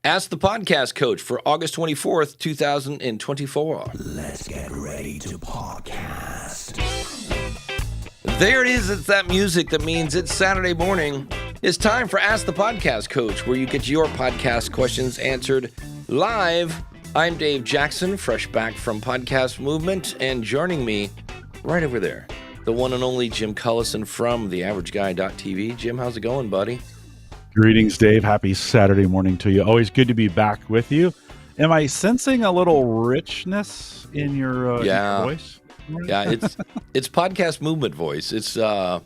Ask the Podcast Coach for August 24th, 2024. Let's get ready to podcast. There it is. It's that music that means it's Saturday morning. It's time for Ask the Podcast Coach, where you get your podcast questions answered live. I'm Dave Jackson, fresh back from Podcast Movement, and joining me right over there, the one and only Jim Cullison from TheAverageGuy.tv. Jim, how's it going, buddy? Greetings, Dave. Happy Saturday morning to you. Always good to be back with you. Am I sensing a little richness in your voice? Yeah, it's Podcast Movement voice. It's not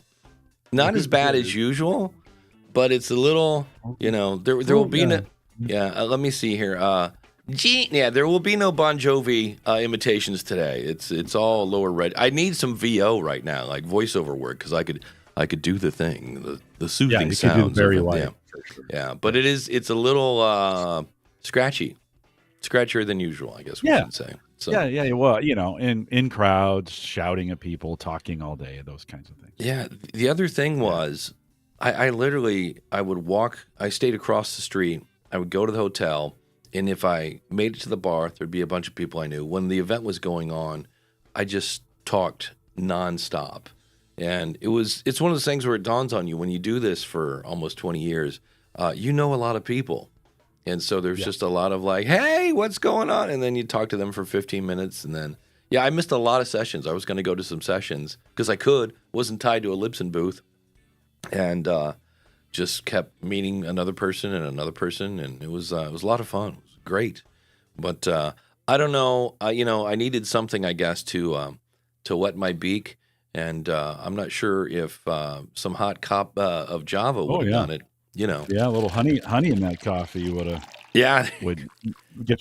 as bad as usual, but it's a little, there will be no. Yeah, let me see here. There will be no Bon Jovi imitations today. It's all lower red. I need some VO right now, like voiceover work, because I could do the thing, the soothing sounds. Could do very light. Yeah, but it's a little scratchier than usual, I guess we should say. So, yeah. Well, in crowds, shouting at people, talking all day, those kinds of things. Yeah. The other thing was, I would walk. I stayed across the street. I would go to the hotel, and if I made it to the bar, there'd be a bunch of people I knew. When the event was going on, I just talked nonstop. And it's one of those things where it dawns on you when you do this for almost 20 years, you know a lot of people. And so there's just a lot of like, hey, what's going on? And then you talk to them for 15 minutes. And then, I missed a lot of sessions. I was going to go to some sessions because wasn't tied to a Libsyn booth. And just kept meeting another person. And it was a lot of fun. It was great. But I don't know. I needed something, I guess, to wet my beak. And I'm not sure if some hot cup of Java would have done it. Yeah, a little honey in that coffee would get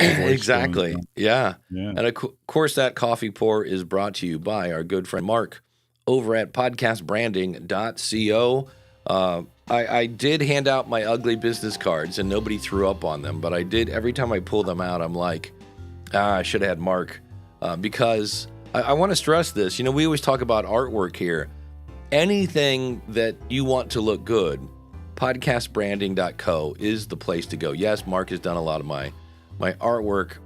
your voice exactly. going. Yeah. And of course, that coffee pour is brought to you by our good friend Mark over at podcastbranding.co. I did hand out my ugly business cards, and nobody threw up on them. But I did every time I pull them out. I'm like, I should have had Mark because. I want to stress this. We always talk about artwork here. Anything that you want to look good, podcastbranding.co is the place to go. Yes, Mark has done a lot of my artwork,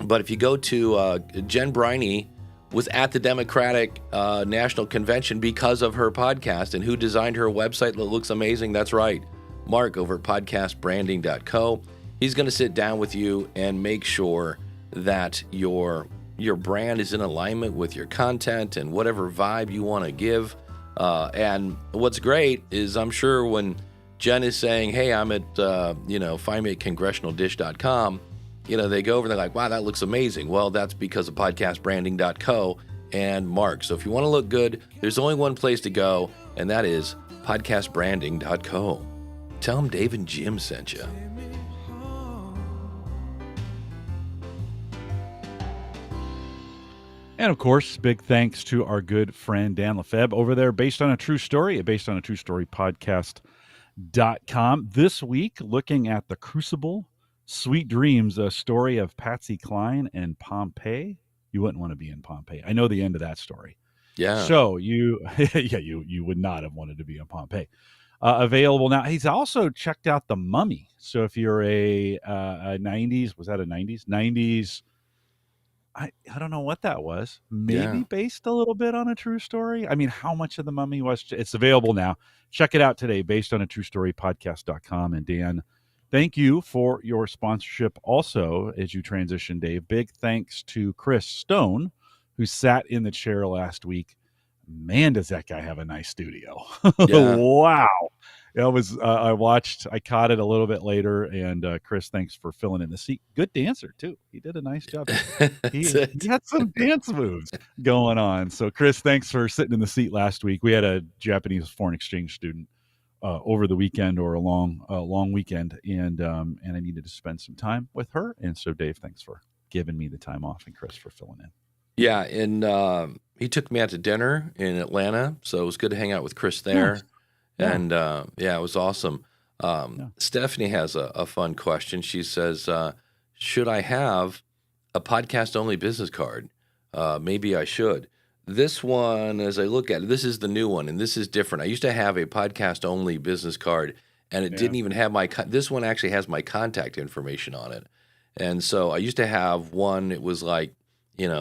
but if you go to Jen Briney was at the Democratic National Convention because of her podcast, and who designed her website that looks amazing? That's right, Mark over at podcastbranding.co. He's going to sit down with you and make sure that your brand is in alignment with your content and whatever vibe you want to give. And what's great is I'm sure when Jen is saying, hey, I'm at, find me at congressionaldish.com, they go over and they're like, wow, that looks amazing. Well, that's because of podcastbranding.co and Mark. So if you want to look good, there's only one place to go, and that is podcastbranding.co. Tell them Dave and Jim sent you. And of course, big thanks to our good friend Dan Lefebvre over there, based on a true story podcast.com. This week, looking at The Crucible, Sweet Dreams, a story of Patsy Cline and Pompeii. You wouldn't want to be in Pompeii. I know the end of that story. Yeah. So you would not have wanted to be in Pompeii. Available now. He's also checked out The Mummy. So if you're a 90s, was that a 90s? 90s. I don't know what that was. Maybe based a little bit on a true story. I mean, how much of The Mummy was? It's available now. Check it out today, based on a true story podcast.com. And Dan, thank you for your sponsorship also as you transition, Dave. Big thanks to Chris Stone, who sat in the chair last week. Man, does that guy have a nice studio. Yeah. Wow. It was, I caught it a little bit later, and Chris, thanks for filling in the seat. Good dancer, too. He did a nice job. He had some dance moves going on. So, Chris, thanks for sitting in the seat last week. We had a Japanese foreign exchange student over the weekend, or a long weekend, and I needed to spend some time with her. And so, Dave, thanks for giving me the time off, and Chris for filling in. Yeah, and he took me out to dinner in Atlanta, so it was good to hang out with Chris there. Nice. Yeah. And it was awesome. Stephanie has a fun question. She says, should I have a podcast-only business card? Maybe I should. This one, as I look at it, this is the new one, and this is different. I used to have a podcast-only business card, and it Yeah. didn't even have this one actually has my contact information on it. And so I used to have one, it was like,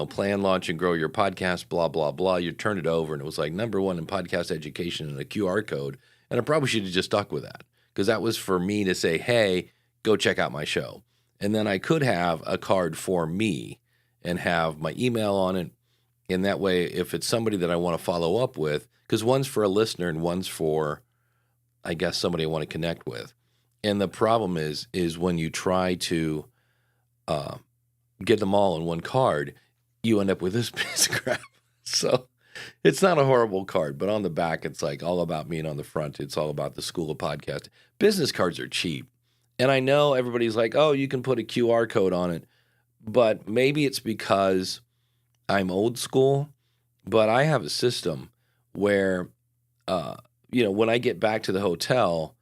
plan, launch, and grow your podcast, blah, blah, blah. You turn it over, and it was like #1 in podcast education and a QR code. And I probably should have just stuck with that, because that was for me to say, hey, go check out my show. And then I could have a card for me and have my email on it. And that way, if it's somebody that I want to follow up with, because one's for a listener and one's for, I guess, somebody I want to connect with. And the problem is when you try to get them all in one card, you end up with this piece of crap. So it's not a horrible card, but on the back, it's like all about me, and on the front, it's all about the School of Podcast. Business cards are cheap. And I know everybody's like, oh, you can put a QR code on it, but maybe it's because I'm old school, but I have a system where, when I get back to the hotel,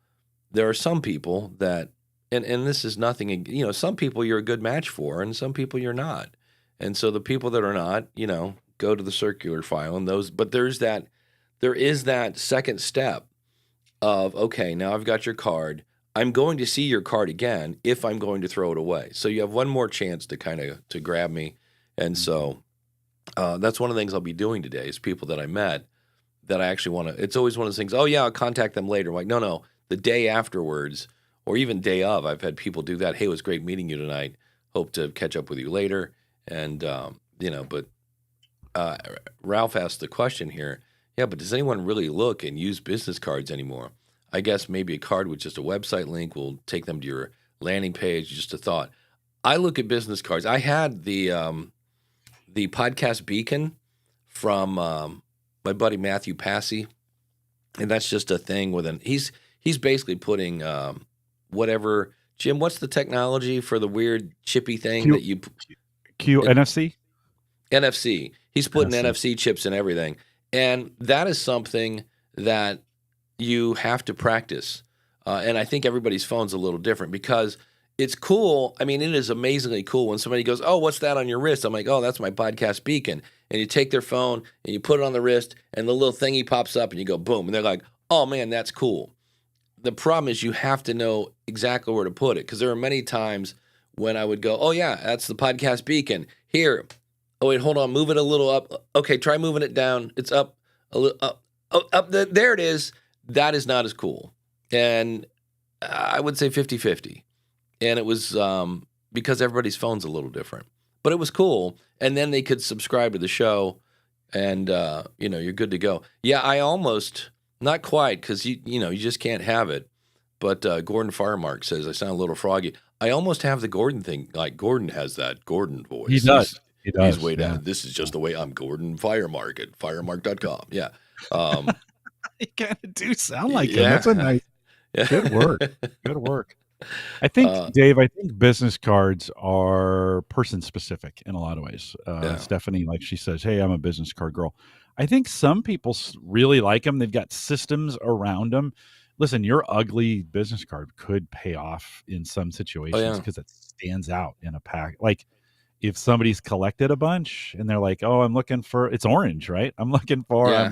there are some people that, and this is nothing, some people you're a good match for, and some people you're not. And so the people that are not, go to the circular file, and but there is that second step of, okay, now I've got your card. I'm going to see your card again if I'm going to throw it away. So you have one more chance to grab me. And so that's one of the things I'll be doing today is people that I met that I actually want to, it's always one of those things, oh yeah, I'll contact them later. I'm like, no, the day afterwards, or even day of, I've had people do that. Hey, it was great meeting you tonight. Hope to catch up with you later. And, but Ralph asked the question here. Yeah, but does anyone really look and use business cards anymore? I guess maybe a card with just a website link will take them to your landing page. Just a thought. I look at business cards. I had the podcast beacon from my buddy Matthew Passy, and that's just a thing with he's basically putting whatever. Jim, what's the technology for the weird chippy thing that you NFC? NFC. He's putting NFC. NFC chips in everything, and that is something that you have to practice. And I think everybody's phone's a little different because it's cool. I mean, it is amazingly cool when somebody goes, oh, what's that on your wrist? I'm like, oh, that's my podcast beacon. And you take their phone and you put it on the wrist and the little thingy pops up and you go, boom. And they're like, oh, man, that's cool. The problem is you have to know exactly where to put it, because there are many times when I would go, oh, yeah, that's the podcast beacon. Here. Oh, wait, hold on. Move it a little up. Okay, try moving it down. It's up a little up. Oh, up there it is. That is not as cool. And I would say 50-50. And it was because everybody's phone's a little different. But it was cool. And then they could subscribe to the show, and, you're good to go. Yeah, I almost, not quite, because, you just can't have it. But Gordon Firemark says, I sound a little froggy. I almost have the Gordon thing. Like, Gordon has that Gordon voice. He does. He's way down. This is just the way I'm Gordon Firemark at firemark.com. Yeah. You kind of do sound like him. That's a nice, good work. Good work. I think, Dave, business cards are person specific in a lot of ways. Stephanie, like she says, hey, I'm a business card girl. I think some people really like them. They've got systems around them. Listen, your ugly business card could pay off in some situations because it stands out in a pack. Like if somebody's collected a bunch and they're like, oh, I'm looking for, it's orange, right? I'm looking for, it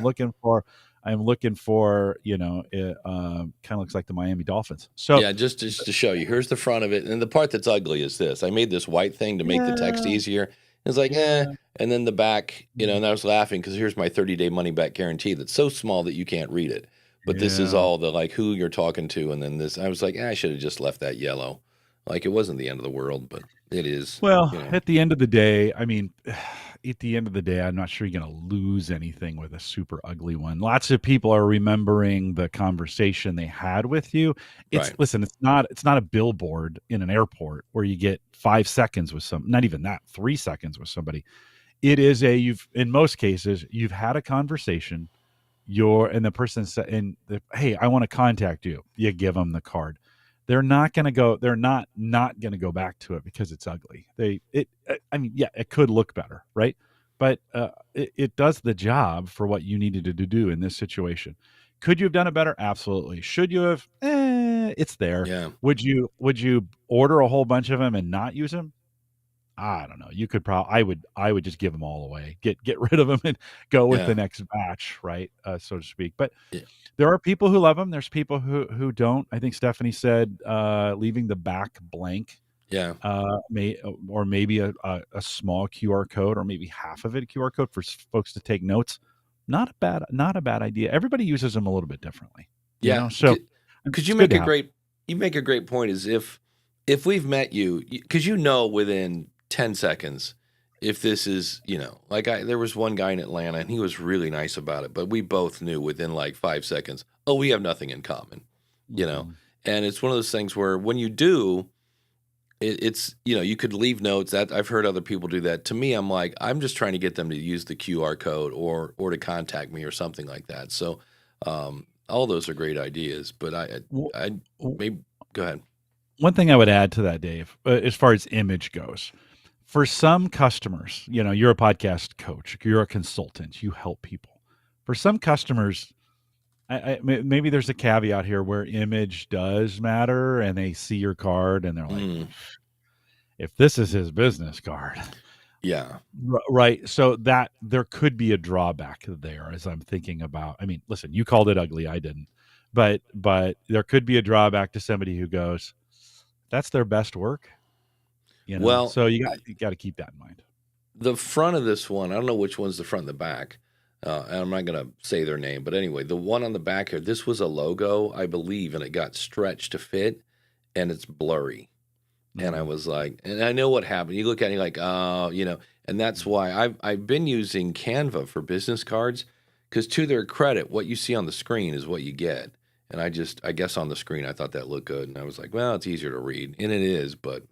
kind of looks like the Miami Dolphins. So yeah, just to show you, here's the front of it. And the part that's ugly is this. I made this white thing to make the text easier. It's like, and then the back, and I was laughing because here's my 30-day money back guarantee that's so small that you can't read it. But this is all the, like, who you're talking to. And then this, I was like, I should have just left that yellow. Like, it wasn't the end of the world, but it is. Well, at the end of the day, I'm not sure you're going to lose anything with a super ugly one. Lots of people are remembering the conversation they had with you. Listen, it's not a billboard in an airport where you get 5 seconds with not even that, 3 seconds with somebody. It is in most cases, you've had a conversation, and the person said, hey, I want to contact you. You give them the card. They're not going to go. They're not going to go back to it because it's ugly. It could look better, right? But it does the job for what you needed to do in this situation. Could you have done it better? Absolutely. Should you have? It's there. Yeah. Would you order a whole bunch of them and not use them? I don't know. You could probably I would just give them all away. Get rid of them and go with Yeah. the next batch, right? So to speak. But Yeah. there are people who love them. There's people who don't. I think Stephanie said leaving the back blank, Yeah. or maybe a small QR code, or maybe half of it a QR code for folks to take notes. Not a bad idea. Everybody uses them a little bit differently, Yeah. So Because it's good to have. you make a great point is if we've met you, because within 10 seconds if this is, like there was one guy in Atlanta and he was really nice about it, but we both knew within like 5 seconds, oh, we have nothing in common, Mhm. and it's one of those things where when you do, it's you could leave notes. That I've heard other people do that. To me, I'm like, I'm just trying to get them to use the QR code or to contact me or something like that. So all those are great ideas, but W- I w- maybe go ahead. One thing I would add to that, Dave, as far as image goes, for some customers, you're a podcast coach, you're a consultant, you help people. For some customers, maybe there's a caveat here where image does matter, and they see your card and they're like, Mm, if this is his business card, yeah, right? So that there could be a drawback there, as I'm thinking about. I mean, listen, you called it ugly, I didn't, but there could be a drawback to somebody who goes, that's their best work, well, So you got to keep that in mind. the front of this one, I don't know which one's the front and the back. And I'm not going to say their name, but anyway, the one on the back here, this was a logo, I believe, and it got stretched to fit, and it's blurry. And I Mhm. was like, and I know what happened. You look at it, you're like, oh, and that's why I've been using Canva for business cards, because to their credit, what you see on the screen is what you get. And I guess on the screen, I thought that looked good, and I was like, well, it's easier to read, and it is, but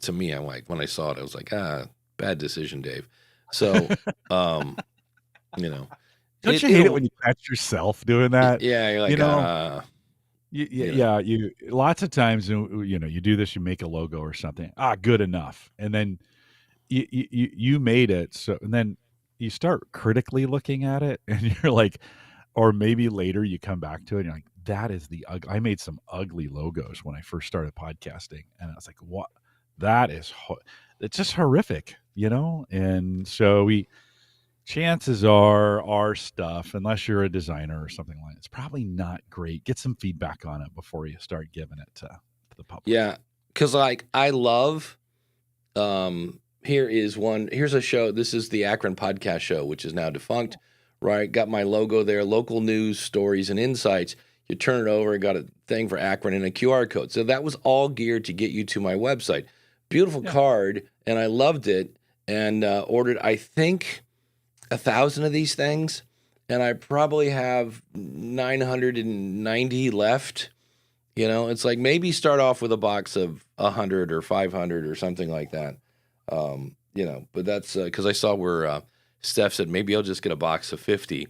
to me, I'm like, when I saw it, I was like, bad decision, Dave. So, um, you know, Don't it you hate it it'll when you catch yourself doing that? yeah, you're You like know, you know, yeah, you lots of times you do this, you make a logo or something. Good enough. And then you made it, so and then you start critically looking at it and you're like, or maybe later you come back to it and you're like, that is I made some ugly logos when I first started podcasting, and I was like, what? That is it's just horrific, And so chances are our stuff, unless you're a designer or something like that, it's probably not great. Get some feedback on it before you start giving it to the public. yeah, because like I love. Here's a show. This is the Akron Podcast Show, which is now defunct, right? Got my logo there, local news, stories, and insights. You turn it over, got a thing for Akron and a QR code. So that was all geared to get you to my website. Beautiful Yeah. card, and I loved it, and ordered, I think, 1,000 of these things, and I probably have 990 left. It's like maybe start off with a box of 100 or 500 or something like that. But that's because I saw where Steph said maybe I'll just get a box of 50.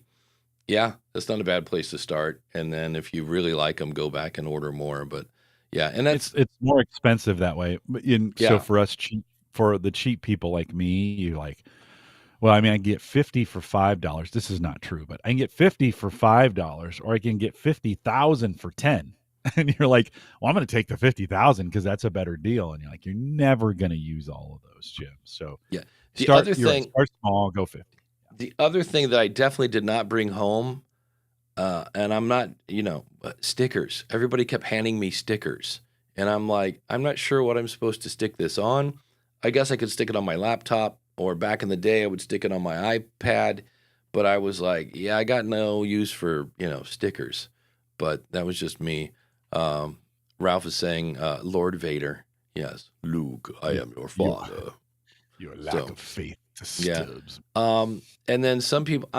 Yeah, that's not a bad place to start. And then if you really like them, go back and order more. But yeah, and that's It's more expensive that way. So yeah, for us for the cheap people like me, you like, well, I mean, I can get 50 for $5. This is not true, but I can get 50 for $5, or I can get 50,000 for 10. And you're like, well, I'm going to take the 50,000 because that's a better deal. And you're like, you're never going to use all of those, Jim. So yeah. The start other thing, start small, go 50. the other thing that I definitely did not bring home, and I'm not, stickers. Everybody kept handing me stickers, and I'm like, I'm not sure what I'm supposed to stick this on. I guess I could stick it on my laptop, or back in the day, I would stick it on my iPad. But I was like, yeah, I got no use for stickers. But that was just me. Ralph is saying, Lord Vader. Yes, Luke, I am your father. Your lack So, of faith yeah. disturbs. And then some people,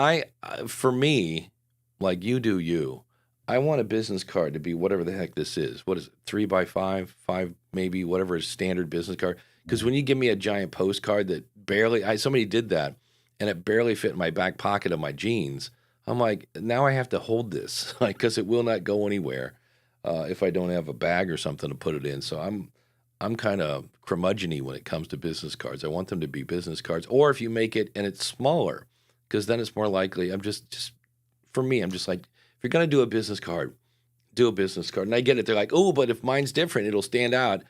for me, like you do you, I want a business card to be whatever the heck this is. What is it? 3x5, 5 maybe, whatever is standard business card. Because when you give me a giant postcard that somebody did that, and it barely fit in my back pocket of my jeans. I'm like, now I have to hold this, like, because it will not go anywhere if I don't have a bag or something to put it in. So I'm kind of curmudgeon-y when it comes to business cards. I want them to be business cards, or if you make it and it's smaller, because then it's more likely. I'm just for me, I'm just like, if you're gonna do a business card, do a business card. And I get it. They're like, oh, but if mine's different, it'll stand out,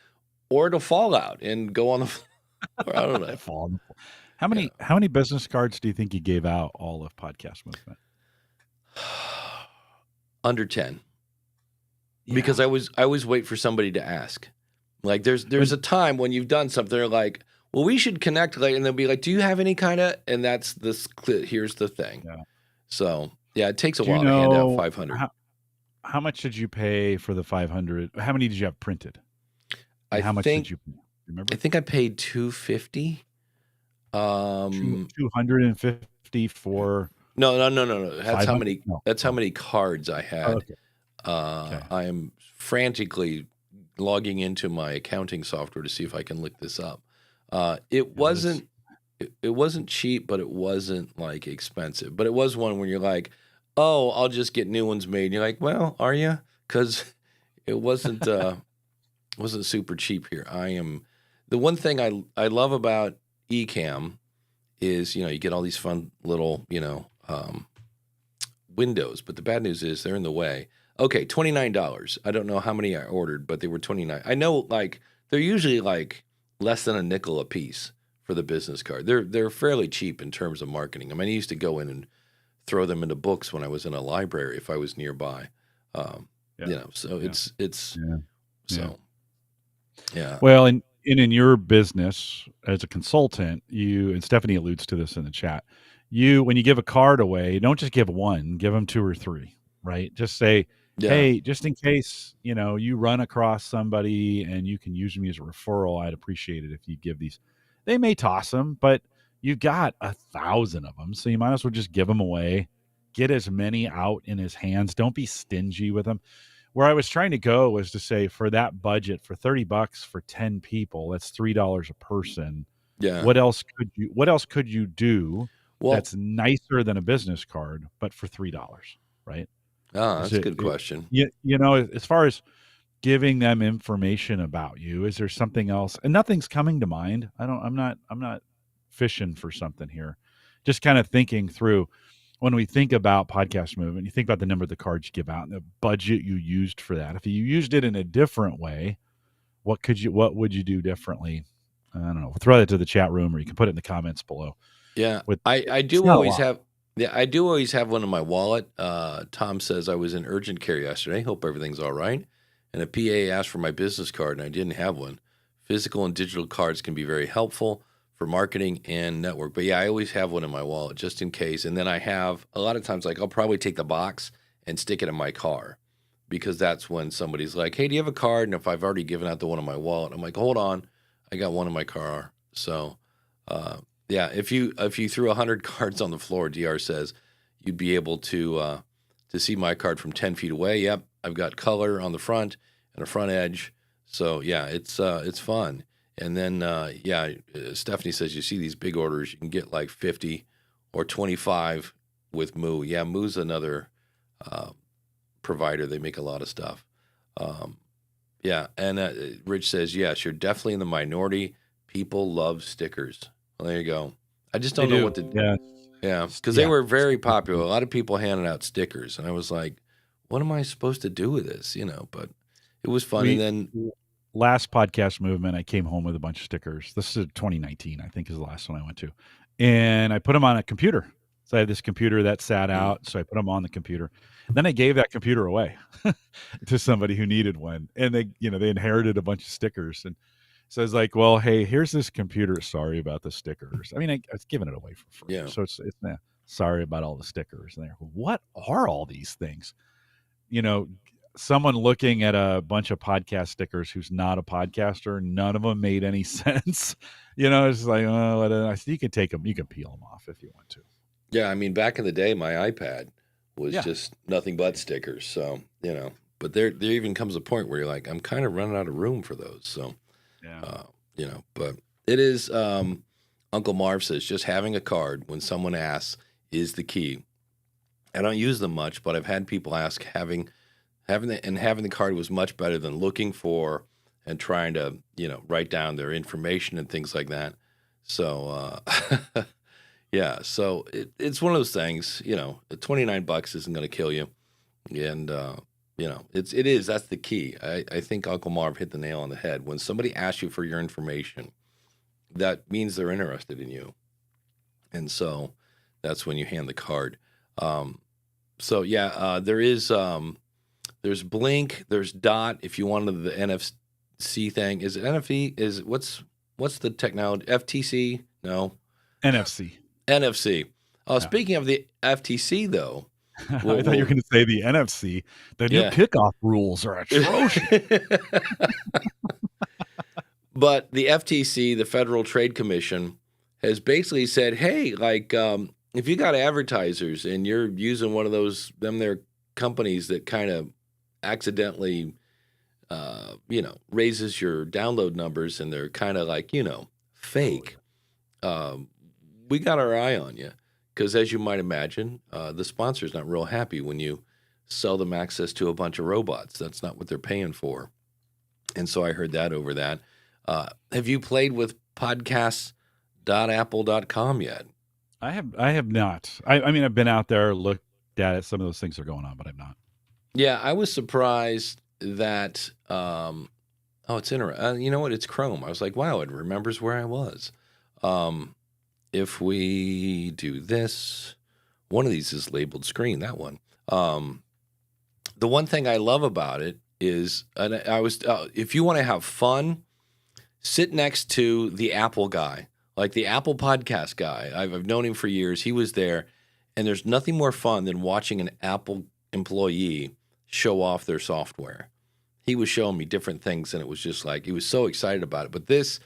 or it'll fall out and go on the Or I don't know. Fall on the floor. Yeah. How many business cards do you think you gave out all of Podcast Movement? Under 10. Yeah. Because I always wait for somebody to ask. Like there's a time when you've done something, they're like, well, we should connect, like, and they'll be like, do you have any kind of, and that's this, here's the thing. Yeah. So yeah, it takes a Do you while to hand out know 500. how much did you pay for the 500? How many did you have printed? And I how much did think you remember? I think I paid $250. 250 for No. That's how 500? many. No. That's how many cards I Oh, had. okay. Okay. I am frantically logging into my accounting software to see if I can look this up. It wasn't. It wasn't cheap, but it wasn't like expensive. But it was one where you're like, oh, I'll just get new ones made. And you're like, well, are you? Because it wasn't super cheap here. The one thing I love about Ecamm is, you get all these fun little, windows, but the bad news is they're in the way. Okay, $29. I don't know how many I ordered, but they were 29. I know, like, they're usually like less than a nickel a piece for the business card. They're fairly cheap in terms of marketing. I mean, I used to go in and throw them into books when I was in a library if I was nearby. So it's Yeah. so yeah. Well, and in your business as a consultant, you, and Stephanie alludes to this in the chat, when you give a card away, don't just give one, give them 2 or 3, right? Just say, Yeah. hey, just in case, you run across somebody and you can use me as a referral, I'd appreciate it if you give these. They may toss them, but you got 1,000 of them, so you might as well just give them away. Get as many out in his hands. Don't be stingy with them. Where I was trying to go was to say, for that budget, for $30 for 10 people, that's $3 a person. Yeah. What else could you do Well, that's nicer than a business card, but for $3, right? that's a good question. As far as giving them information about you, is there something else? And nothing's coming to mind. I'm not fishing for something here. Just kind of thinking through, when we think about Podcast Movement, you think about the number of the cards you give out and the budget you used for that. If you used it in a different way, what would you do differently? I don't know. We'll throw that to the chat room, or you can put it in the comments below. Yeah, I do always have. Yeah, I do always have one in my wallet. Tom says I was in urgent care yesterday. Hope everything's all right. And a PA asked for my business card, and I didn't have one. Physical and digital cards can be very helpful for marketing and network. But yeah, I always have one in my wallet just in case. And then I have a lot of times, like, I'll probably take the box and stick it in my car, because that's when somebody's like, hey, do you have a card? And if I've already given out the one in my wallet, I'm like, hold on, I got one in my car. So yeah, if you threw 100 cards on the floor, DR says, you'd be able to see my card from 10 feet away. Yep, I've got color on the front and a front edge. So yeah, it's fun. And then, Stephanie says, you see these big orders, you can get like 50 or 25 with Moo. Yeah, Moo's another provider. They make a lot of stuff. Yeah, and Rich says, yes, you're definitely in the minority. People love stickers. Well, there you go. I just don't know what to do. Yeah, because they were very popular. A lot of people handing out stickers. And I was like, what am I supposed to do with this? But it was fun. And then last Podcast Movement, I came home with a bunch of stickers. This is 2019, I think, is the last one I went to. And I put them on a computer. So I had this computer that sat out. So I put them on the computer. Then I gave that computer away to somebody who needed one. And they inherited a bunch of stickers. And so I was like, well, hey, here's this computer. Sorry about the stickers. I mean, I was giving it away for free. Yeah. So it's sorry about all the stickers. And they're, what are all these things? Someone looking at a bunch of podcast stickers who's not a podcaster, none of them made any sense. It's like, oh, you can take them, you can peel them off if you want to. Yeah, I mean, back in the day, my iPad was just nothing but stickers. So, but there even comes a point where you're like, I'm kind of running out of room for those. So, but it is, Uncle Marv says, just having a card when someone asks is the key. I don't use them much, but I've had people ask, having the card was much better than looking for and trying to, write down their information and things like that. So, yeah, so it's one of those things, $29 isn't going to kill you. And, that's the key. I think Uncle Marv hit the nail on the head. When somebody asks you for your information, that means they're interested in you. And so that's when you hand the card. So yeah, there's Blink, there's Dot. If you wanted the NFC thing, is it NFC? Is what's the technology? FTC? No, NFC. NFC. Yeah. Speaking of the FTC, though, I thought you were going to say the NFC. The new kickoff rules are atrocious. But the FTC, the Federal Trade Commission, has basically said, hey, like, if you got advertisers and you're using one of those, their companies that kind of accidentally, raises your download numbers and they're kind of like, fake, we got our eye on you. Because as you might imagine, the sponsor's not real happy when you sell them access to a bunch of robots. That's not what they're paying for. And so I heard that over that. Have you played with podcasts.apple.com yet? I have not. I mean, I've been out there, looked at it. Some of those things are going on, but I've not. Yeah, I was surprised that, it's interesting. You know what? It's Chrome. I was like, wow, it remembers where I was. If we do this, one of these is labeled screen, that one. The one thing I love about it is, if you want to have fun, sit next to the Apple guy, like the Apple podcast guy. I've known him for years. He was there, and there's nothing more fun than watching an Apple employee show off their software. He was showing me different things, and it was just like, he was so excited about it. But this,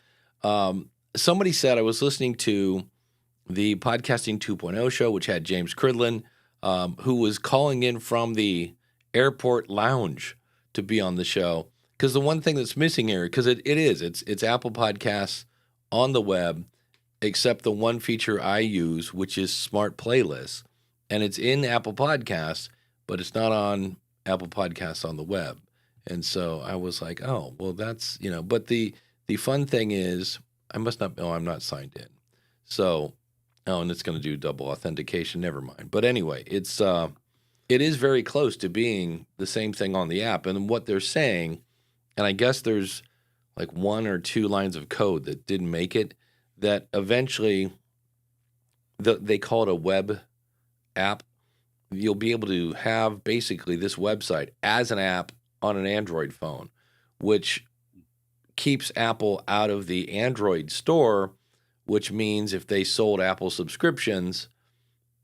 somebody said, I was listening to the Podcasting 2.0 show, which had James Cridlin, who was calling in from the airport lounge to be on the show. Because the one thing that's missing here, because it's Apple Podcasts on the web, except the one feature I use, which is Smart Playlists. And it's in Apple Podcasts, but it's not on Apple Podcasts on the web. And so I was like, oh, well, that's, but the fun thing is, I'm not signed in. So, and it's going to do double authentication. Never mind. But anyway, it is very close to being the same thing on the app. And what they're saying, and I guess there's like 1 or 2 lines of code that didn't make it, that eventually they call it a web app. You'll be able to have basically this website as an app on an Android phone, which keeps Apple out of the Android store, which means if they sold Apple subscriptions,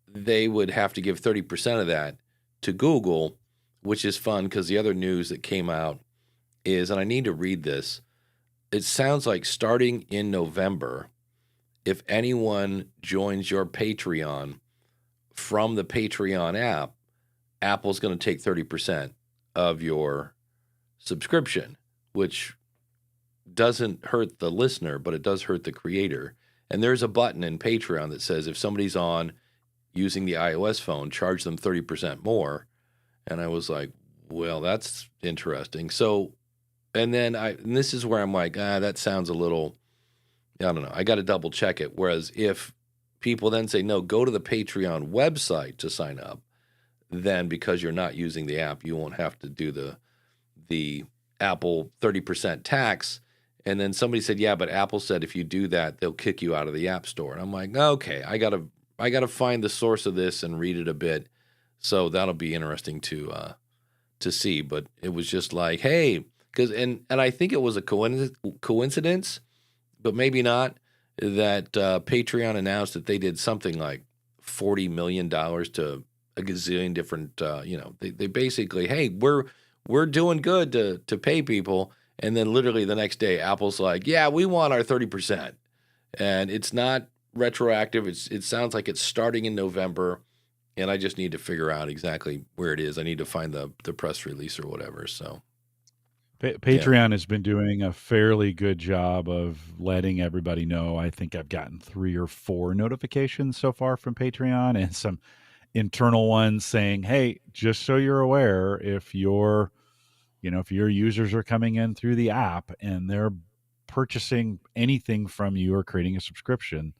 they would have to give 30% of that to Google, which is fun because the other news that came out is, and I need to read this, it sounds like starting in November, if anyone joins your Patreon from the Patreon app, Apple's going to take 30% of your subscription, which doesn't hurt the listener, but it does hurt the creator. And there's a button in Patreon that says if somebody's on using the iOS phone, charge them 30% more. And I was like, well, that's interesting. So, and this is where I'm like, that sounds a little, I don't know. I got to double check it. Whereas if people then say, no, go to the Patreon website to sign up, then because you're not using the app, you won't have to do the Apple 30% tax. And then somebody said, yeah, but Apple said if you do that, they'll kick you out of the App Store. And I'm like, okay, I gotta find the source of this and read it a bit. So that'll be interesting to see. But it was just like, hey, and I think it was a coincidence, but maybe not, that Patreon announced that they did something like $40 million to a gazillion different, they basically, hey, we're doing good to pay people. And then literally the next day, Apple's like, yeah, we want our 30%. And it's not retroactive. It sounds like it's starting in November. And I just need to figure out exactly where it is. I need to find the press release or whatever. So Patreon has been doing a fairly good job of letting everybody know. I think I've gotten 3 or 4 notifications so far from Patreon and some internal ones saying, hey, just so you're aware, if your users are coming in through the app and they're purchasing anything from you or creating a subscription,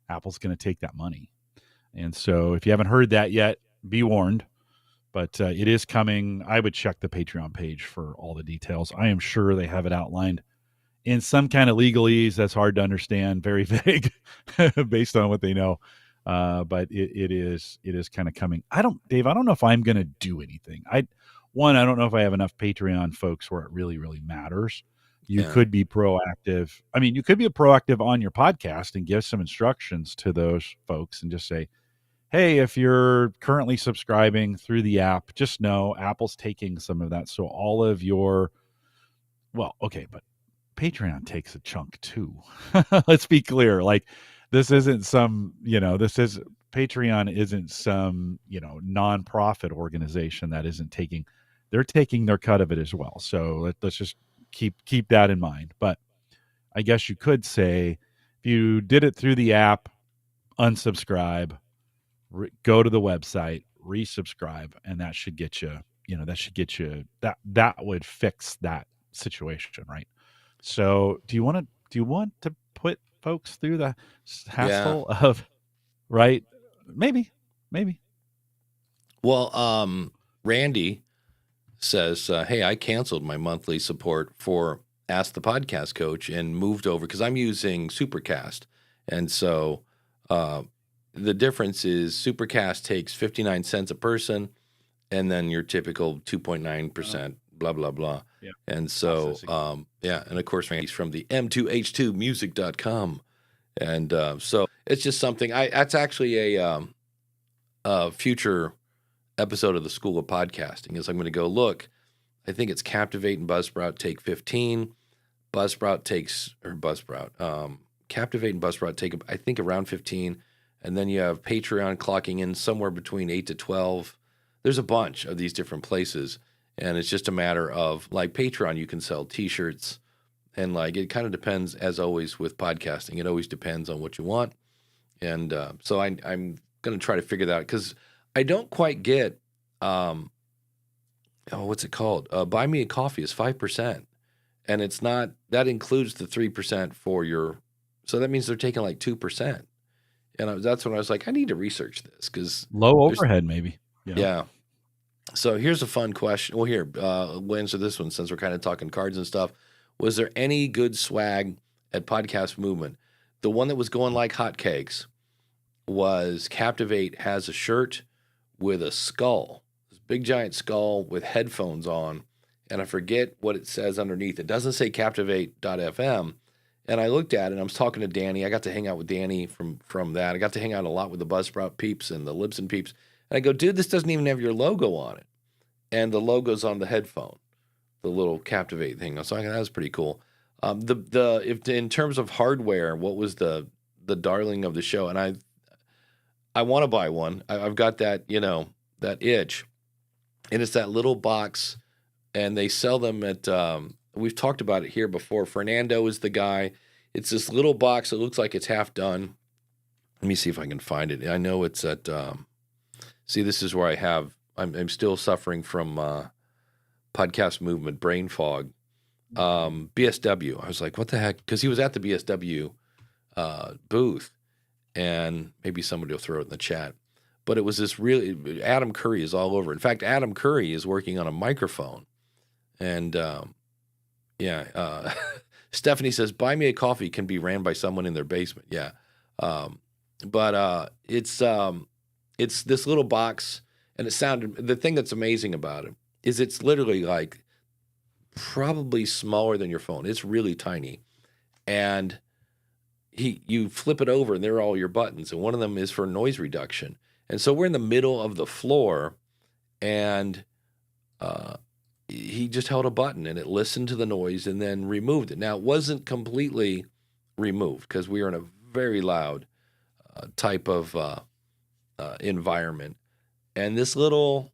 Apple's going to take that money. And so if you haven't heard that yet, be warned. But it is coming. I would check the Patreon page for all the details. I am sure they have it outlined in some kind of legalese that's hard to understand, very vague based on what they know. But it is kind of coming. Dave, I don't know if I'm going to do anything. I don't know if I have enough Patreon folks where it really, really matters. You could be proactive. I mean, you could be proactive on your podcast and give some instructions to those folks and just say, hey, if you're currently subscribing through the app, just know Apple's taking some of that. So all of your, well, okay, but Patreon takes a chunk too. Let's be clear. Like, this isn't some, Patreon isn't some, nonprofit organization that isn't taking, they're taking their cut of it as well. So let's just keep that in mind. But I guess you could say, if you did it through the app, unsubscribe, go to the website, resubscribe, and that should get you, that would fix that situation, right? So do you want to put folks through the hassle of, right? Maybe. Well, Randy says, hey, I canceled my monthly support for Ask the Podcast Coach and moved over because I'm using Supercast. And so the difference is Supercast takes 59 cents a person, and then your typical 2.9%, blah, blah, blah. Yeah. And so, and of course, Randy's from the M2H2music.com. And so it's just something, that's actually a future episode of the School of Podcasting is I'm going to go, look, I think it's Captivate and Buzzsprout take 15. Captivate and Buzzsprout take, I think, around 15. And then you have Patreon clocking in somewhere between 8 to 12. There's a bunch of these different places. And it's just a matter of, like, Patreon, you can sell T-shirts. And, like, it kind of depends, as always, with podcasting. It always depends on what you want. And so I'm going to try to figure that out because I don't quite get, what's it called? Buy Me a Coffee is 5%. And it's not, that includes the 3% for your, so that means they're taking like 2%. And that's when I was like, I need to research this because low overhead, maybe. Yeah. So here's a fun question. Well, here, we'll answer this one since we're kind of talking cards and stuff. Was there any good swag at Podcast Movement? The one that was going like hotcakes was Captivate has a shirt with a skull, this big giant skull with headphones on, and I forget what it says underneath. It doesn't say Captivate.fm. And I looked at it, and I was talking to Danny. I got to hang out with Danny from that. I got to hang out a lot with the Buzzsprout peeps and the Libsyn peeps. And I go, dude, this doesn't even have your logo on it. And the logo's on the headphone, the little Captivate thing. I was like, that was pretty cool. If in terms of hardware, what was the darling of the show? And I want to buy one. I've got that, that itch. And it's that little box, and they sell them at, we've talked about it here before. Fernando is the guy. It's this little box that looks like it's half done. Let me see if I can find it. I know it's at, this is where I'm still suffering from Podcast Movement brain fog. BSW. I was like, what the heck? Because he was at the BSW booth, and maybe somebody will throw it in the chat. But it was this really, Adam Curry is all over. In fact, Adam Curry is working on a microphone. And Stephanie says, Buy Me a Coffee can be ran by someone in their basement. Yeah. But it's this little box, and the thing that's amazing about it is it's literally like probably smaller than your phone. It's really tiny. And you flip it over, and there are all your buttons, and one of them is for noise reduction. And so we're in the middle of the floor, and he just held a button, and it listened to the noise and then removed it. Now, it wasn't completely removed because we are in a very loud type of environment. And this little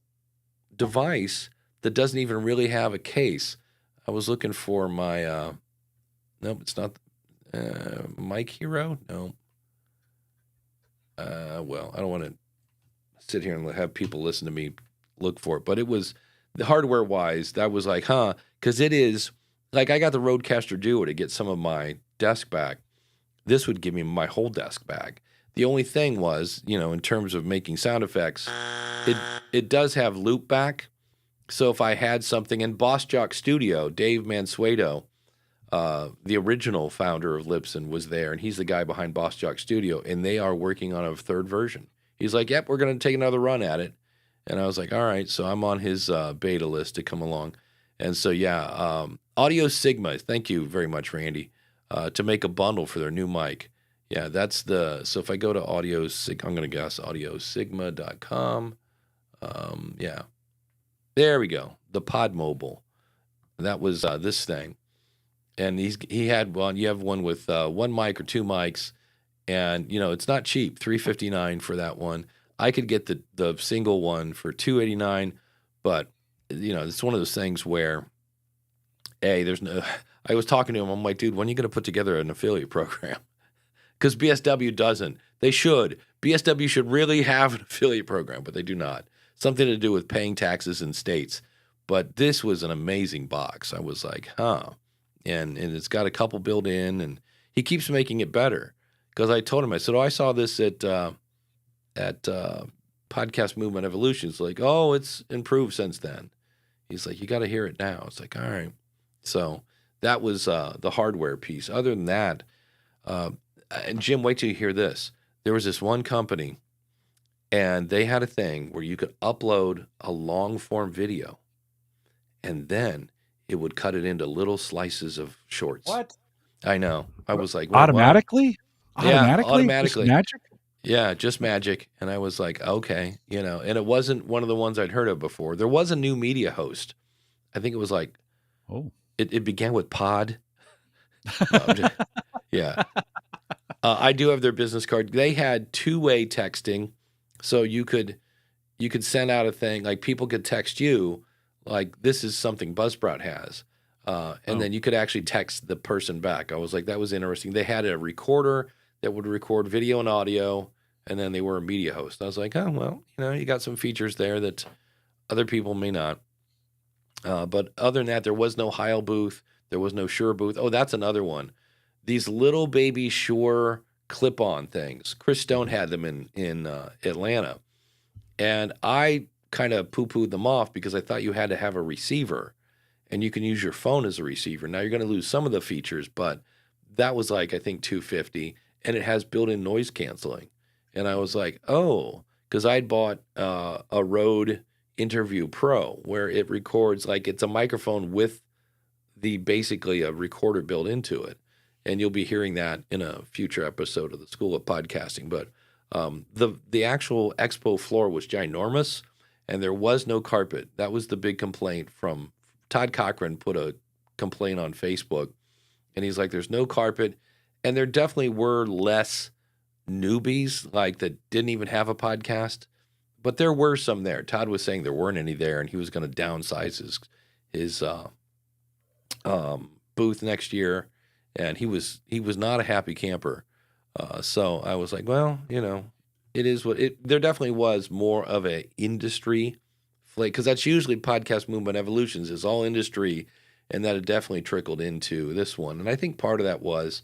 device that doesn't even really have a case, I was looking for my, nope, it's not Mic Hero. No. Well, I don't want to sit here and have people listen to me look for it, but it was, the hardware wise, that was like, because it is, like, I got the Rodecaster Duo to get some of my desk back. This would give me my whole desk back. The only thing was, in terms of making sound effects, it does have loop back. So if I had something in Boss Jock Studio, Dave Mansueto, the original founder of Libsyn was there, and he's the guy behind Boss Jock Studio, and they are working on a third version. He's like, yep, we're going to take another run at it. And I was like, all right. So I'm on his beta list to come along. And so, yeah, Audio Sigma, thank you very much, Randy, to make a bundle for their new mic. Yeah, that's so if I go to I'm going to guess audiosigma.com. Yeah, there we go. The Pod Mobile. That was this thing. And he had one, you have one with one mic or two mics. And, it's not cheap, $359 for that one. I could get the single one for $289, but, it's one of those things where, I was talking to him, I'm like, dude, when are you going to put together an affiliate program? Because BSW doesn't. They should. BSW should really have an affiliate program, but they do not. Something to do with paying taxes in states. But this was an amazing box. I was like, huh. And it's got a couple built in, and he keeps making it better. Because I told him, I said, I saw this at Podcast Movement Evolution. It's like, oh, it's improved since then. He's like, you got to hear it now. It's like, all right. So that was the hardware piece. Other than that, and Jim, wait till you hear this. There was this one company, and they had a thing where you could upload a long-form video, and then it would cut it into little slices of shorts. What? I know. I was like, automatically? Yeah, automatically. Just magic? Yeah, just magic. And I was like, okay, and it wasn't one of the ones I'd heard of before. There was a new media host. I think it was like, it began with Pod. Yeah. I do have their business card. They had two-way texting, so you could send out a thing, like people could text you, like this is something Buzzsprout has, and then you could actually text the person back. I was like, that was interesting. They had a recorder that would record video and audio, and then they were a media host. I was like, oh, well, you got some features there that other people may not. But other than that, there was no Heil booth. There was no Shure booth. Oh, that's another one. These little baby Shure clip-on things. Chris Stone had them in Atlanta. And I kind of poo-pooed them off because I thought you had to have a receiver. And you can use your phone as a receiver. Now, you're going to lose some of the features, but that was like, I think, $250. And it has built-in noise canceling. And I was like, oh, because I'd bought a Rode Interview Pro where it records, like it's a microphone with basically a recorder built into it. And you'll be hearing that in a future episode of the School of Podcasting. But the actual expo floor was ginormous, and there was no carpet. That was the big complaint from Todd Cochran put a complaint on Facebook, and he's like, there's no carpet. And there definitely were less newbies, like that didn't even have a podcast. But there were some there. Todd was saying there weren't any there, and he was going to downsize his booth next year. And he was not a happy camper. So I was like, well, it is what it. There definitely was more of a industry flavor, because that's usually Podcast Movement Evolutions is all industry, and that had definitely trickled into this one. And I think part of that was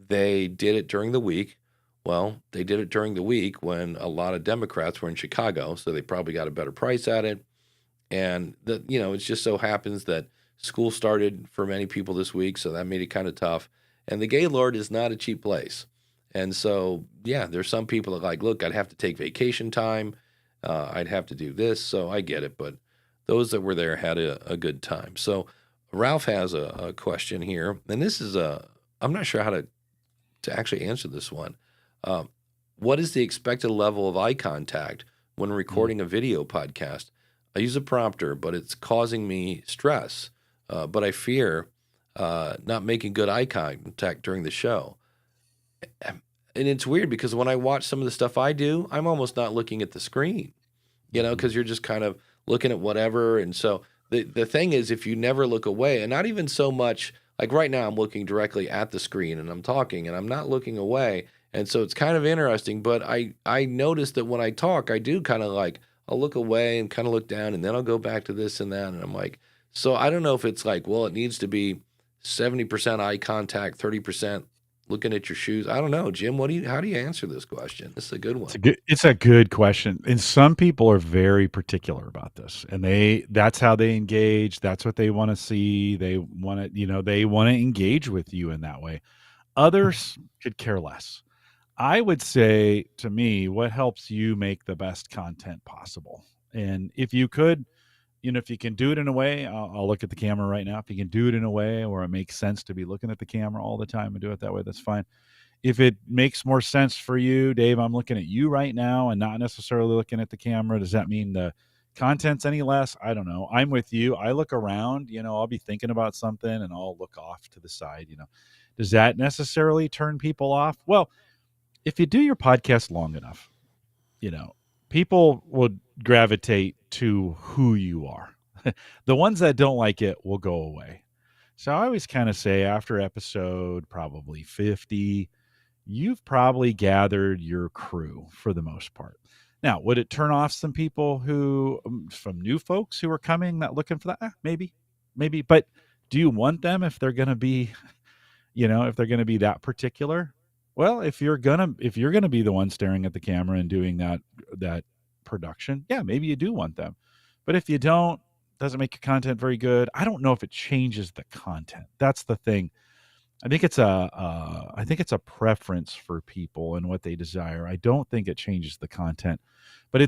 they did it during the week. Well, they did it during the week when a lot of Democrats were in Chicago, so they probably got a better price at it. And it just so happens that school started for many people this week, so that made it kind of tough. And the Gaylord is not a cheap place. And so, yeah, there's some people that like, look, I'd have to take vacation time. I'd have to do this. So I get it. But those that were there had a good time. So Ralph has a question here. And this is I'm not sure how to actually answer this one. What is the expected level of eye contact when recording a video podcast? I use a prompter, but it's causing me stress. But I fear not making good eye contact during the show. And it's weird because when I watch some of the stuff I do, I'm almost not looking at the screen, because you're just kind of looking at whatever. And so the thing is, if you never look away, and not even so much, like right now I'm looking directly at the screen and I'm talking and I'm not looking away. And so it's kind of interesting, but I notice that when I talk, I do kind of like, I'll look away and kind of look down, and then I'll go back to this and that. And I'm like, so I don't know if it's like, well, it needs to be 70% eye contact, 30% looking at your shoes? I don't know, Jim. How do you answer this question? This is a good one. It's a good question. And some people are very particular about this. And that's how they engage. That's what they want to see. They want to, they want to engage with you in that way. Others could care less. I would say, to me, what helps you make the best content possible. And if you could, if you can do it in a way, I'll look at the camera right now. If you can do it in a way where it makes sense to be looking at the camera all the time and do it that way, that's fine. If it makes more sense for you, Dave, I'm looking at you right now and not necessarily looking at the camera. Does that mean the content's any less? I don't know. I'm with you. I look around, I'll be thinking about something and I'll look off to the side, Does that necessarily turn people off? Well, if you do your podcast long enough, people will gravitate to who you are. The ones that don't like it will go away. So I always kind of say after episode probably 50, you've probably gathered your crew for the most part. Now, would it turn off some people from new folks who are coming, not looking for that? Maybe. But do you want them if they're going to be, if they're going to be that particular? Well, if you're gonna be the one staring at the camera and doing that production, yeah, maybe you do want them. But if you don't, doesn't make your content very good. I don't know if it changes the content. That's the thing. I think it's a preference for people and what they desire. I don't think it changes the content, but I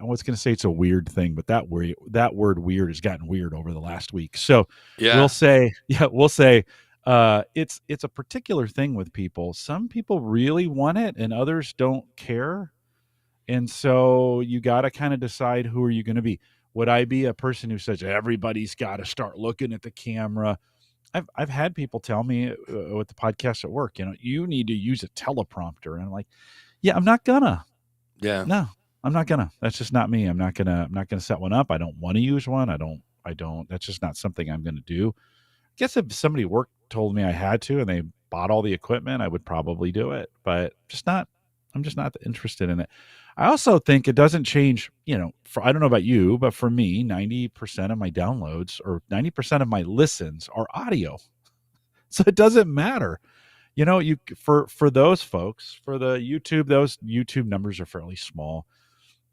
was going to say it's a weird thing, but that word weird has gotten weird over the last week. So we'll say it's a particular thing with people. Some people really want it and others don't care. And so you got to kind of decide, who are you going to be? Would I be a person who says everybody's got to start looking at the camera? I've had people tell me with the podcast at work, you need to use a teleprompter. And I'm like, yeah, I'm not gonna. Yeah. No, I'm not gonna. That's just not me. I'm not gonna set one up. I don't want to use one. I don't. That's just not something I'm going to do. I guess if somebody at work told me I had to and they bought all the equipment, I would probably do it, but I'm just not interested in it. I also think it doesn't change, I don't know about you, but for me, 90% of my downloads or 90% of my listens are audio. So it doesn't matter. For those folks, for the YouTube, those YouTube numbers are fairly small.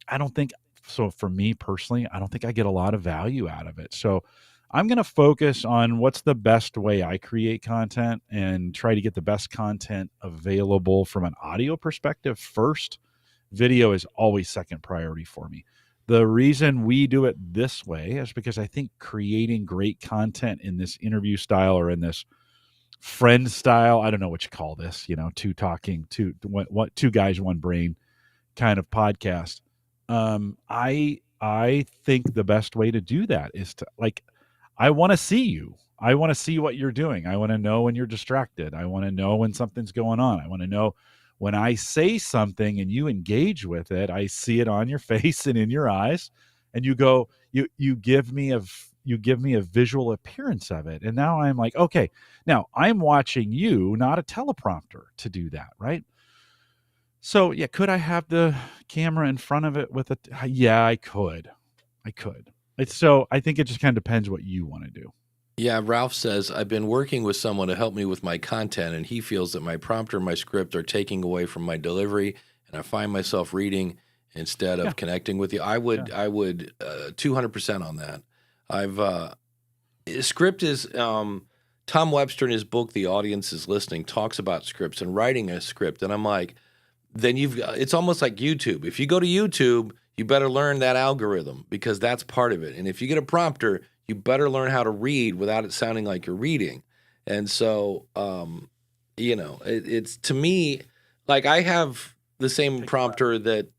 I don't think so. For me personally, I don't think I get a lot of value out of it. So I'm going to focus on what's the best way I create content and try to get the best content available from an audio perspective first. Video is always second priority for me. The reason we do it this way is because I think creating great content in this interview style or in this friend style, I don't know what you call this, two guys, one brain kind of podcast. I think the best way to do that is to, I want to see you. I want to see what you're doing. I want to know when you're distracted. I want to know when something's going on. I want to know when I say something and you engage with it. I see it on your face and in your eyes, and you go, you give me a visual appearance of it. And now I'm like, okay, now I'm watching you, not a teleprompter, to do that, right? So yeah, could I have the camera in front of it with it? Yeah, I could. So I think it just kind of depends what you want to do. Yeah, Ralph says, I've been working with someone to help me with my content, and he feels that my prompter and my script are taking away from my delivery, and I find myself reading instead of connecting with you. I would 200% on that. Script is, Tom Webster in his book, The Audience is Listening, talks about scripts and writing a script, and I'm like, then it's almost like YouTube. If you go to YouTube, you better learn that algorithm because that's part of it. And if you get a prompter, you better learn how to read without it sounding like you're reading. And so, it's to me, like I have the same prompter that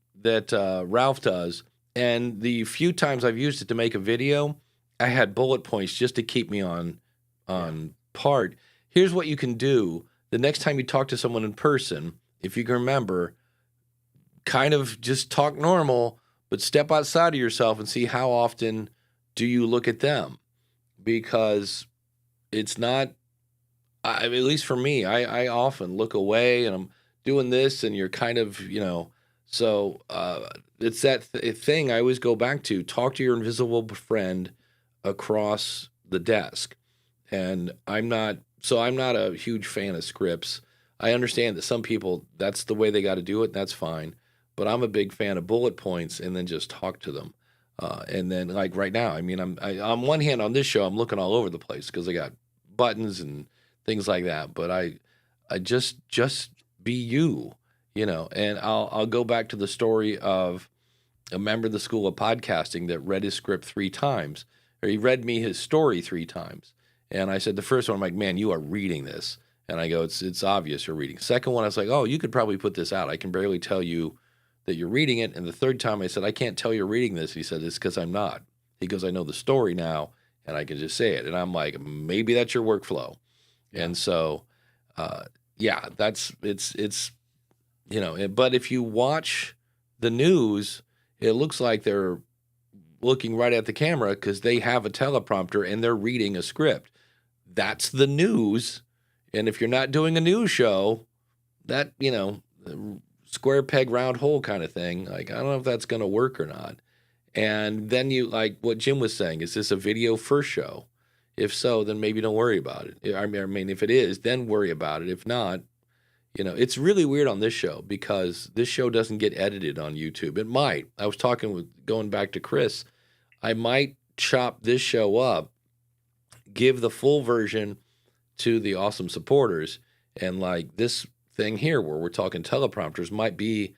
Ralph does. And the few times I've used it to make a video, I had bullet points just to keep me on part. Here's what you can do. The next time you talk to someone in person, if you can remember, kind of just talk normal, but step outside of yourself and see how often do you look at them? Because it's not, at least for me, I often look away and I'm doing this and you're kind of, so it's that thing I always go back to. Talk to your invisible friend across the desk. And I'm not So I'm not a huge fan of scripts. I understand that some people, that's the way they got to do it, and that's fine. But I'm a big fan of bullet points and then just talk to them. And then, like right now, I mean, on one hand, on this show, I'm looking all over the place because I got buttons and things like that. But I just be you, And I'll go back to the story of a member of the School of Podcasting that read his script 3 times, or he read me his story 3 times. And I said, the first one, I'm like, man, you are reading this. And I go, it's obvious you're reading. Second one, I was like, oh, you could probably put this out. I can barely tell you that you're reading it. And the third time I said, I can't tell you're reading this. He said, it's because I'm not. He goes, I know the story now and I can just say it. And I'm like, maybe that's your workflow. Yeah. And so, yeah, it's, but if you watch the news, it looks like they're looking right at the camera because they have a teleprompter and they're reading a script. That's the news. And if you're not doing a news show, that, square peg, round hole kind of thing, like, I don't know if that's going to work or not. And then you, like what Jim was saying, is this a video first show? If so, then maybe don't worry about it. I mean, if it is, then worry about it. If not, it's really weird on this show because this show doesn't get edited on YouTube. It might. I was going back to Chris, I might chop this show up, give the full version to the awesome supporters, and like this thing here where we're talking teleprompters might be,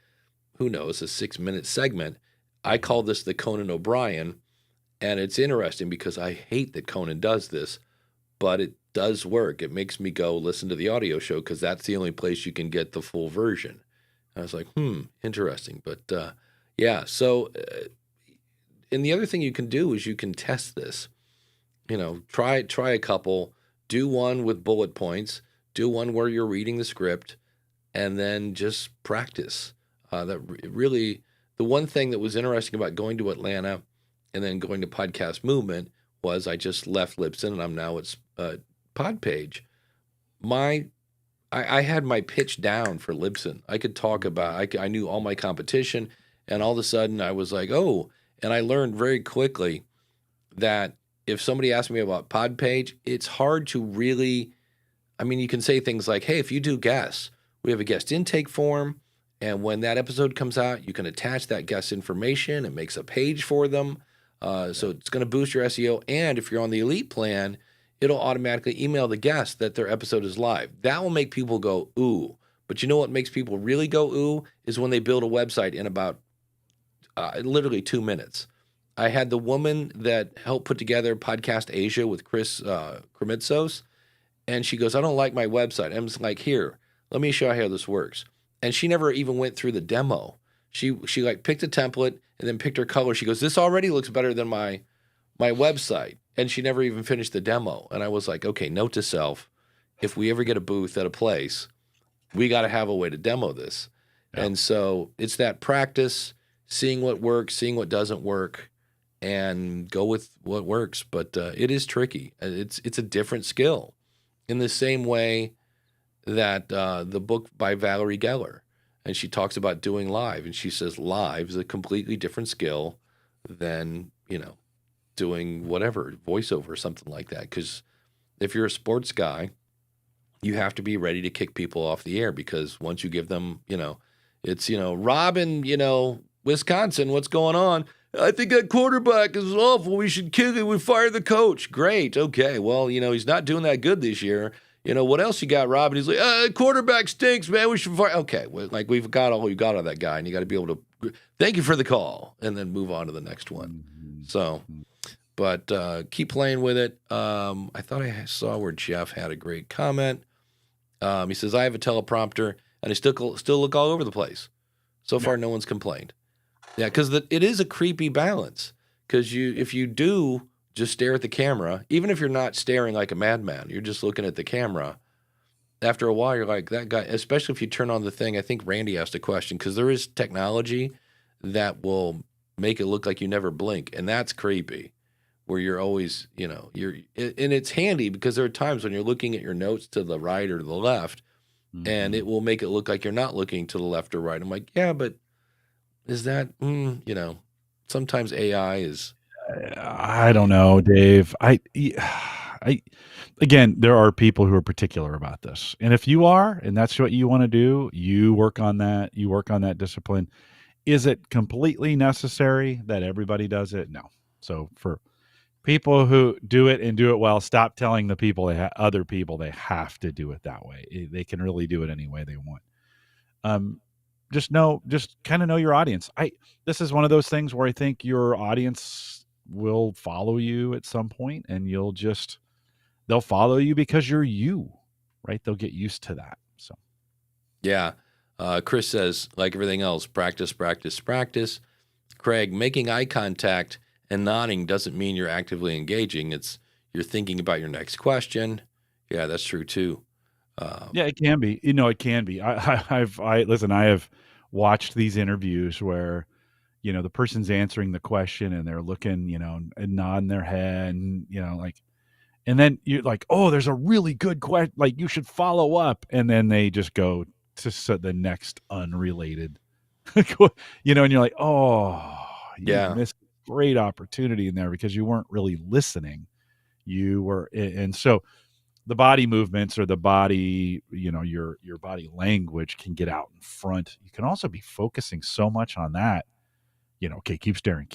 who knows, a 6-minute segment. I call this the Conan O'Brien, and it's interesting because I hate that Conan does this, but it does work. It makes me go listen to the audio show because that's the only place you can get the full version. And I was like, interesting. But yeah, so, and the other thing you can do is you can test this. Try a couple, do one with bullet points, do one where you're reading the script, and then just practice. Really, the one thing that was interesting about going to Atlanta and then going to Podcast Movement was I just left Libsyn and I'm now at Podpage. I had my pitch down for Libsyn. I could talk about, I knew all my competition, and all of a sudden I was like, oh, and I learned very quickly that if somebody asked me about Podpage, it's hard to really, I mean, you can say things like, hey, if you do guests, we have a guest intake form, and when that episode comes out, you can attach that guest information. It makes a page for them. So it's going to boost your SEO. And if you're on the elite plan, it'll automatically email the guest that their episode is live. That will make people go, ooh. But you know what makes people really go, ooh, is when they build a website in about literally 2 minutes. I had the woman that helped put together Podcast Asia with Chris Kremitzos, and she goes, I don't like my website. I'm just like, here, let me show you how this works. And she never even went through the demo. She like picked a template and then picked her color. She goes, this already looks better than my website. And she never even finished the demo. And I was like, okay, note to self, if we ever get a booth at a place, we got to have a way to demo this. Yeah. And so it's that practice, seeing what works, seeing what doesn't work, and go with what works. But it is tricky. It's a different skill in the same way that the book by Valerie Geller, and she talks about doing live, and she says live is a completely different skill than, doing whatever, voiceover or something like that. Because if you're a sports guy, you have to be ready to kick people off the air because once you give them, it's, Rob in, Wisconsin, what's going on? I think that quarterback is awful. We should kick it. We fire the coach. Great. Okay. Well, he's not doing that good this year. What else you got, Rob? And he's like, quarterback stinks, man. We should fire. Okay. Well, like we've got all you got on that guy, and you got to be able to thank you for the call and then move on to the next one. So, but keep playing with it. I thought I saw where Jeff had a great comment. He says, I have a teleprompter and I still look all over the place. So far, no one's complained. Yeah, because it is a creepy balance. Because if you do just stare at the camera, even if you're not staring like a madman, you're just looking at the camera. After a while, you're like, that guy, especially if you turn on the thing. I think Randy asked a question, because there is technology that will make it look like you never blink. And that's creepy, where you're always, and it's handy because there are times when you're looking at your notes to the right or to the left, and it will make it look like you're not looking to the left or right. I'm like, yeah, but is that, sometimes AI is. I don't know, Dave. Again, there are people who are particular about this. And if you are, and that's what you want to do, you work on that, discipline. Is it completely necessary that everybody does it? No. So for people who do it and do it well, stop telling the people other people they have to do it that way. They can really do it any way they want. Just kind of know your audience. This is one of those things where I think your audience will follow you at some point, and they'll follow you because you're you, right? They'll get used to that. So, yeah. Chris says, like everything else, practice, practice, practice. Craig, making eye contact and nodding doesn't mean you're actively engaging. You're thinking about your next question. Yeah, that's true too. Yeah, it can be. It can be. Listen. I have watched these interviews where, the person's answering the question and they're looking, and nodding their head, and and then you're like, oh, there's a really good question. Like, you should follow up, and then they just go to the next unrelated, and you're like, oh, you missed a great opportunity in there because you weren't really listening. You were, and so. The body movements or the body, your body language can get out in front. You can also be focusing so much on that. Okay, keep staring.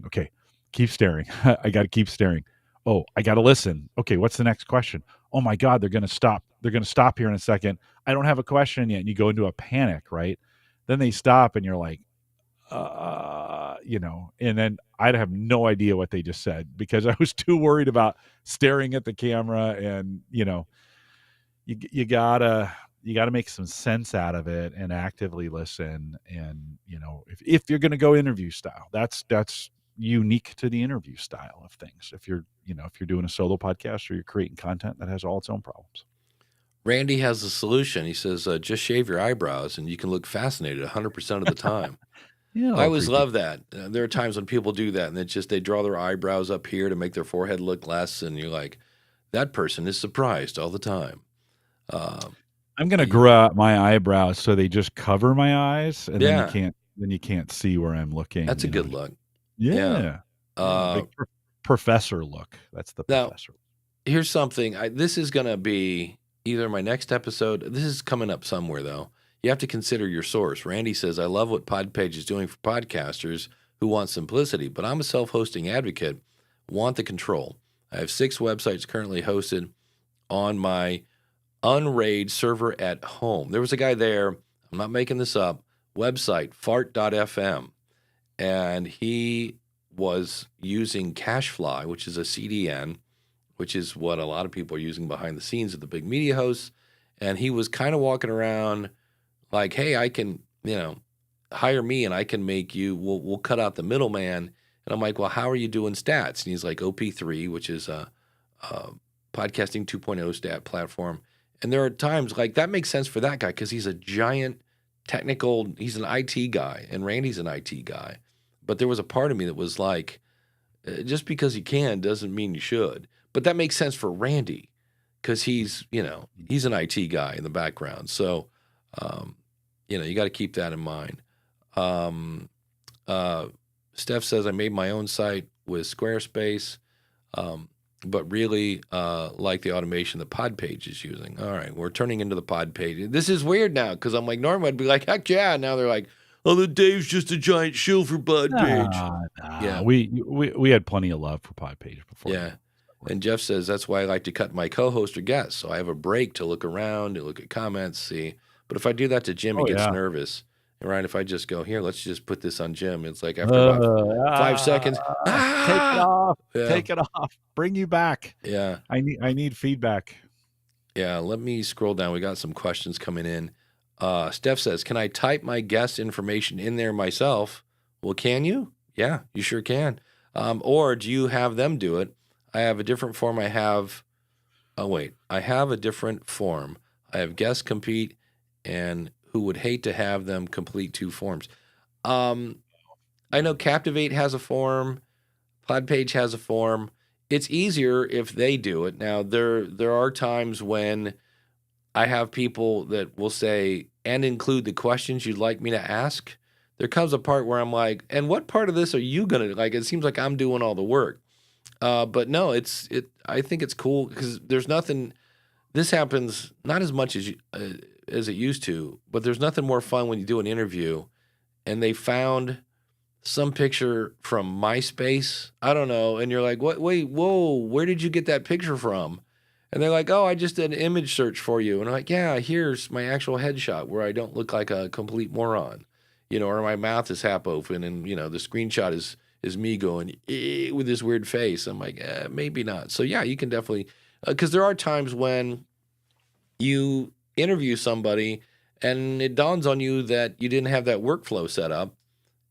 Okay, keep staring. I got to keep staring. Oh, I got to listen. Okay, what's the next question? Oh my God, they're going to stop. They're going to stop here in a second. I don't have a question yet. And you go into a panic, right? Then they stop and you're like, and then I'd have no idea what they just said because I was too worried about staring at the camera, and you gotta make some sense out of it and actively listen. And if you're going to go interview style, that's unique to the interview style of things. If you're doing a solo podcast or you're creating content, that has all its own problems. Randy has a solution. He says, just shave your eyebrows and you can look fascinated 100% of the time. Yeah, I always love that. There are times when people do that, and they draw their eyebrows up here to make their forehead look less, and you're like, that person is surprised all the time. I'm gonna grow out my eyebrows so they just cover my eyes, and then you can't see where I'm looking. That's a good look. Yeah. Big professor look. That's the professor. Now, here's something. This is gonna be either my next episode. This is coming up somewhere though. You have to consider your source. Randy says, I love what Podpage is doing for podcasters who want simplicity, but I'm a self-hosting advocate, want the control. I have 6 websites currently hosted on my Unraid server at home. There was a guy there, I'm not making this up, website, fart.fm, and he was using CacheFly, which is a CDN, which is what a lot of people are using behind the scenes of the big media hosts, and he was kind of walking around like, hey, I can, hire me and I can make you, we'll cut out the middleman. And I'm like, well, how are you doing stats? And he's like, OP3, which is a podcasting 2.0 stat platform. And there are times like that makes sense for that guy because he's a giant he's an IT guy, and Randy's an IT guy. But there was a part of me that was like, just because you can doesn't mean you should. But that makes sense for Randy because he's an IT guy in the background. So, you got to keep that in mind. Steph says, I made my own site with Squarespace, but really like the automation that Podpage is using. All right, we're turning into the Podpage. This is weird now because I'm like, normally I'd be like, heck yeah. Now they're like, oh, the Dave's just a giant shill for Podpage. Yeah, we had plenty of love for Podpage before. Yeah. And Jeff says, that's why I like to cut my co-host or guest. So I have a break to look around, to look at comments, see. But if I do that to Jim, he gets nervous. Right? If I just go, here, let's just put this on Jim. It's like after about 5 seconds, take it off. Yeah. Take it off. Bring you back. Yeah. I need feedback. Yeah. Let me scroll down. We got some questions coming in. Steph says, can I type my guest information in there myself? Well, can you? Yeah, you sure can. Or do you have them do it? I have a different form. I have a different form. I have guests compete and who would hate to have them complete 2 forms. I know Captivate has a form. Podpage has a form. It's easier if they do it. Now, there are times when I have people that will say, and include the questions you'd like me to ask. There comes a part where I'm like, and what part of this are you going to, like, it seems like I'm doing all the work. But no, I think it's cool because there's nothing. This happens not as much as it used to, but there's nothing more fun when you do an interview and they found some picture from MySpace. I don't know, and you're like, "What? Wait, whoa! Where did you get that picture from?" And they're like, "Oh, I just did an image search for you." And I'm like, "Yeah, here's my actual headshot where I don't look like a complete moron, or my mouth is half open, and the screenshot is me going with this weird face." I'm like, maybe not. So yeah, you can definitely because there are times when you interview somebody and it dawns on you that you didn't have that workflow set up,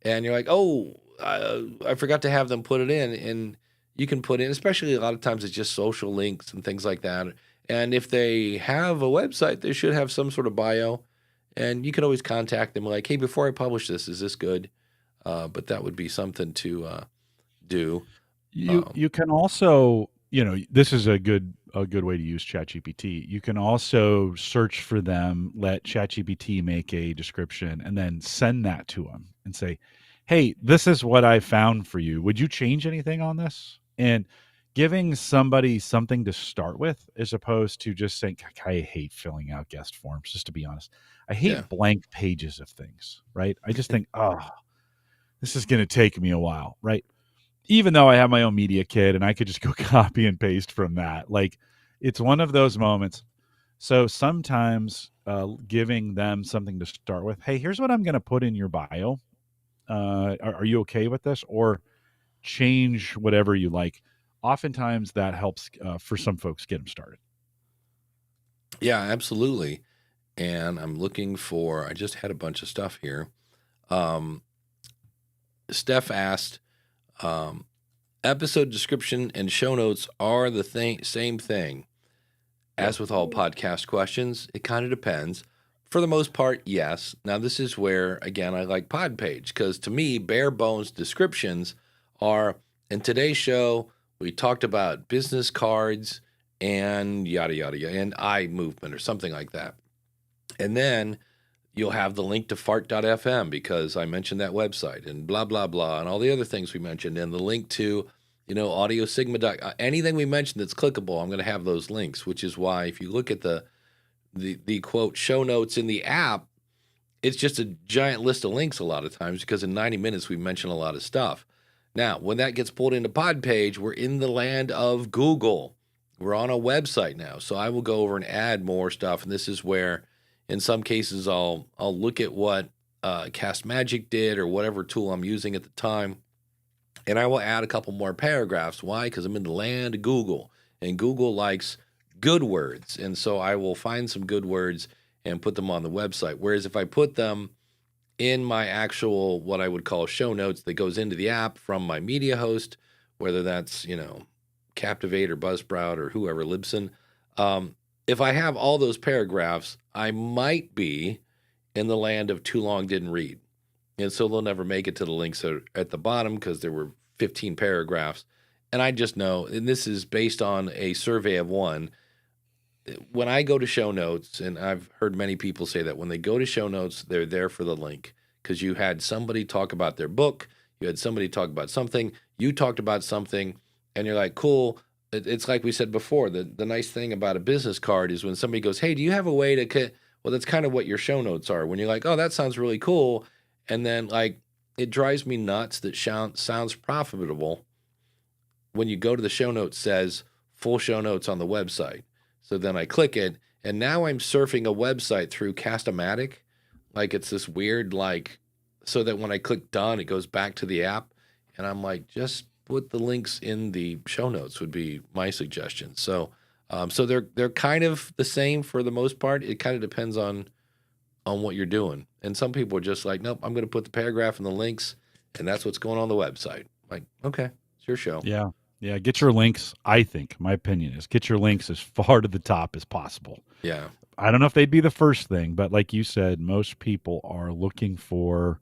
and you're like, "Oh, I forgot to have them put it in," and you can put in, especially a lot of times it's just social links and things like that. And if they have a website, they should have some sort of bio, and you can always contact them like, "Hey, before I publish this, is this good?" But that would be something to do. You can also, this is a good way to use ChatGPT. You can also search for them, let ChatGPT make a description, and then send that to them and say, "Hey, this is what I found for you. Would you change anything on this?" And giving somebody something to start with, as opposed to just saying, "I hate filling out guest forms." Just to be honest, I hate Yeah. blank pages of things. Right? I just think, oh, this is going to take me a while. Right? Even though I have my own media kit and I could just go copy and paste from that. Like, it's one of those moments. So sometimes giving them something to start with, "Hey, here's what I'm going to put in your bio. Are you okay with this?" Or change whatever you like. Oftentimes that helps for some folks get them started. Yeah, absolutely. And I'm looking for, I just had a bunch of stuff here. Um, Steph asked, um, episode description and show notes are the same thing as with all podcast questions. It kind of depends. For the most part, yes. Now, this is where, again, I like Podpage because to me, bare bones descriptions are in today's show, we talked about business cards and yada, yada, yada, and eye movement or something like that. And then you'll have the link to fart.fm because I mentioned that website and blah, blah, blah, and all the other things we mentioned, and the link to, Audio Sigma. Anything we mentioned that's clickable, I'm going to have those links, which is why if you look at the quote show notes in the app, it's just a giant list of links a lot of times because in 90 minutes we mention a lot of stuff. Now, when that gets pulled into Podpage, we're in the land of Google. We're on a website now. So I will go over and add more stuff. And this is where, in some cases, I'll look at what Cast Magic did or whatever tool I'm using at the time. And I will add a couple more paragraphs. Why? Because I'm in the land of Google. And Google likes good words. And so I will find some good words and put them on the website. Whereas if I put them in my actual, what I would call show notes that goes into the app from my media host, whether that's, Captivate or Buzzsprout or whoever, Libsyn, if I have all those paragraphs, I might be in the land of too long didn't read. And so they'll never make it to the links at the bottom because there were 15 paragraphs. And I just know, and this is based on a survey of one, when I go to show notes, and I've heard many people say that when they go to show notes, they're there for the link because you had somebody talk about their book, you had somebody talk about something, you talked about something, and you're like, cool. It's like we said before, the nice thing about a business card is when somebody goes, "Hey, do you have a way to," well, that's kind of what your show notes are. When you're like, "Oh, that sounds really cool," and then like it drives me nuts that sounds profitable when you go to the show notes says full show notes on the website. So then I click it, and now I'm surfing a website through Cast-O-Matic. Like it's this weird, like, so that when I click done, it goes back to the app. And I'm like, just put the links in the show notes would be my suggestion. So, so they're kind of the same for the most part. It kind of depends on what you're doing. And some people are just like, nope, I'm going to put the paragraph and the links, and that's what's going on the website. Like, okay, it's your show. Yeah. Yeah. Get your links. I think my opinion is get your links as far to the top as possible. Yeah. I don't know if they'd be the first thing, but like you said, most people are looking for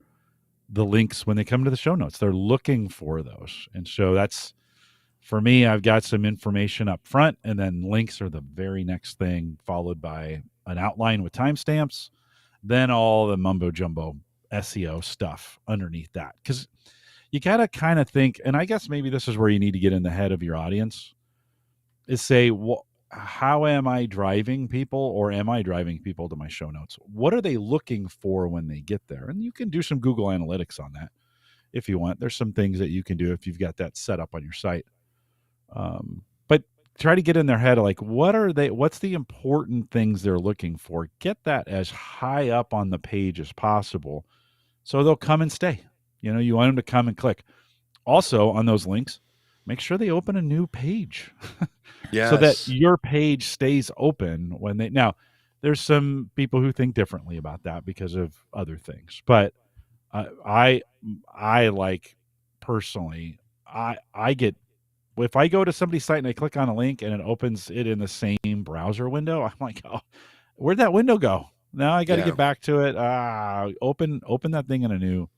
the links when they come to the show notes. They're looking for those. And so that's, for me, I've got some information up front, and then links are the very next thing, followed by an outline with timestamps, then all the mumbo jumbo SEO stuff underneath that. Because you gotta kind of think, and I guess maybe this is where you need to get in the head of your audience, is say, well, how am I driving people, or am I driving people to my show notes? What are they looking for when they get there? And you can do some Google Analytics on that if you want. There's some things that you can do if you've got that set up on your site. But try to get in their head of like, what's the important things they're looking for? Get that as high up on the page as possible so they'll come and stay. You know, you want them to come and click. Also, on those links, make sure they open a new page so that Yes. your page stays open when they. Now, there's some people who think differently about that because of other things, but I like personally, I get, if I go to somebody's site and I click on a link and it opens it in the same browser window, I'm like, oh, where'd that window go? Now I got to Yeah. get back to it. Open that thing in a new.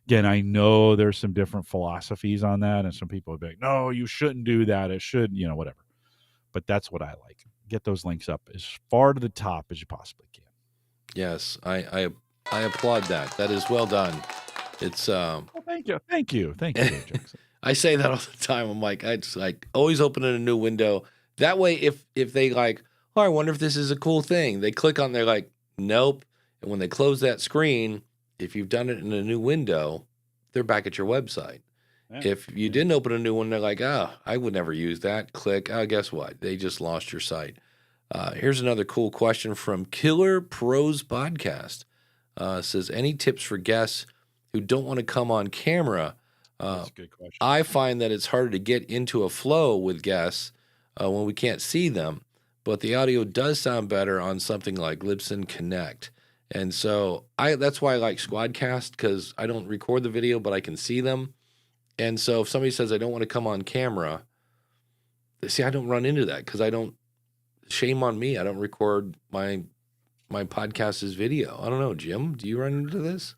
Again, I know there's some different philosophies on that, and some people would be like, no, you shouldn't do that. It should, whatever. But that's what I like. Get those links up as far to the top as you possibly can. Yes. I applaud that. That is well done. It's Well, thank you, Dave Jackson. I say that all the time. I'm like, I just like always opening a new window. That way, if they like, oh, I wonder if this is a cool thing. They click on, they're like, nope. And when they close that screen, if you've done it in a new window, they're back at your website. Yeah. If you didn't open a new one, they're like, oh, I would never use that. Click. Oh, guess what? They just lost your site. Here's another cool question from Killer Pros Podcast. Says, any tips for guests who don't want to come on camera? That's a good question. I find that it's harder to get into a flow with guests when we can't see them, but the audio does sound better on something like Libsyn Connect. And so that's why I like Squadcast, because I don't record the video, but I can see them. And so if somebody says I don't want to come on camera, see, I don't run into that because shame on me. I don't record my podcast as video. I don't know, Jim, do you run into this?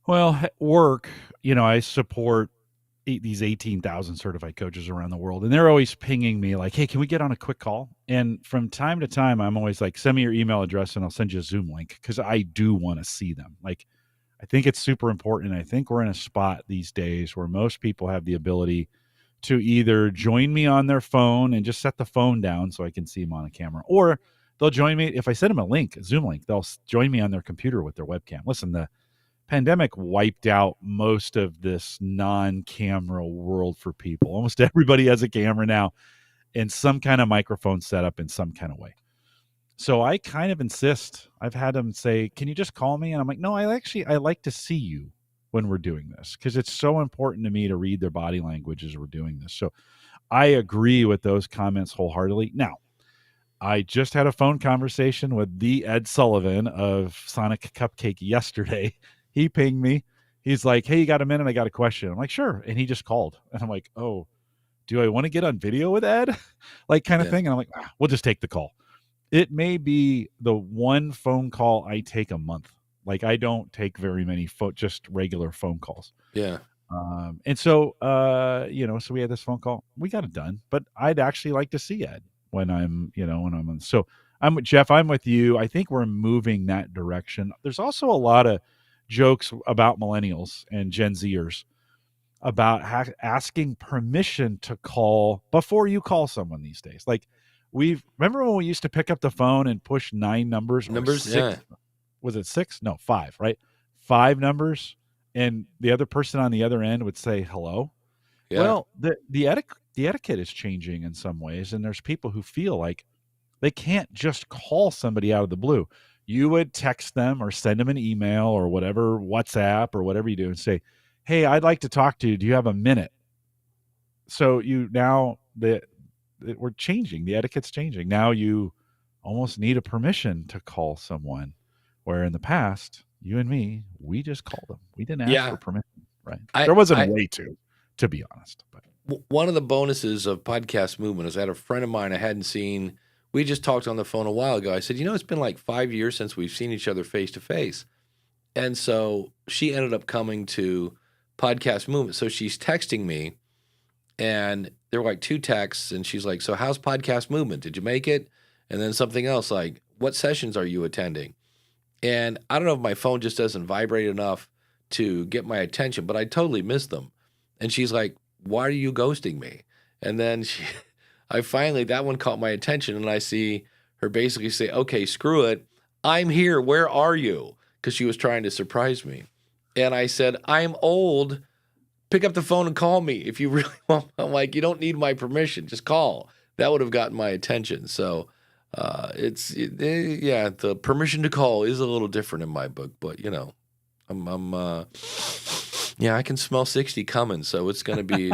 Well, at work, I support these 18,000 certified coaches around the world, and they're always pinging me like, hey, can we get on a quick call? And from time to time, I'm always like, send me your email address and I'll send you a Zoom link, because I do want to see them. Like, I think it's super important. I think we're in a spot these days where most people have the ability to either join me on their phone and just set the phone down so I can see them on a camera, or they'll join me. If I send them a link, a Zoom link, they'll join me on their computer with their webcam. Listen, the pandemic wiped out most of this non-camera world for people. Almost everybody has a camera now and some kind of microphone setup in some kind of way. So I kind of insist. I've had them say, can you just call me? And I'm like, no, I like to see you when we're doing this, because it's so important to me to read their body language as we're doing this. So I agree with those comments wholeheartedly. Now, I just had a phone conversation with the Ed Sullivan of Sonic Cupcake yesterday. He pinged me. He's like, hey, you got a minute? I got a question. I'm like, sure. And he just called. And I'm like, oh, do I want to get on video with Ed? Like, kind of thing. And I'm like, we'll just take the call. It may be the one phone call I take a month. Like, I don't take very many just regular phone calls. Yeah. And so, so we had this phone call. We got it done. But I'd actually like to see Ed when I'm on. So I'm with Jeff. I'm with you. I think we're moving that direction. There's also a lot of jokes about millennials and Gen Zers about asking permission to call before you call someone these days. Like, remember when we used to pick up the phone and push 9 numbers? Yeah. Was it 6? No, 5, right? 5 numbers, and the other person on the other end would say hello. Yeah. Well, the etiquette is changing in some ways, and there's people who feel like they can't just call somebody out of the blue. You would text them or send them an email or whatever, WhatsApp or whatever you do, and say, hey, I'd like to talk to you. Do you have a minute? So we're changing. The etiquette's changing. Now you almost need a permission to call someone, where in the past, you and me, we just called them. We didn't ask for permission, right? There wasn't a way to be honest. But one of the bonuses of Podcast Movement is I had a friend of mine I hadn't seen. We just talked on the phone a while ago. I said, it's been like 5 years since we've seen each other face to face. And so she ended up coming to Podcast Movement. So she's texting me, and there were like 2 texts, and she's like, so how's Podcast Movement? Did you make it? And then something else like, what sessions are you attending? And I don't know if my phone just doesn't vibrate enough to get my attention, but I totally missed them. And she's like, why are you ghosting me? And then that one caught my attention, and I see her basically say, okay, screw it. I'm here. Where are you? Because she was trying to surprise me. And I said, I'm old. Pick up the phone and call me if you really want. I'm like, you don't need my permission. Just call. That would have gotten my attention. So the permission to call is a little different in my book. But, I can smell 60 coming. So it's going to be,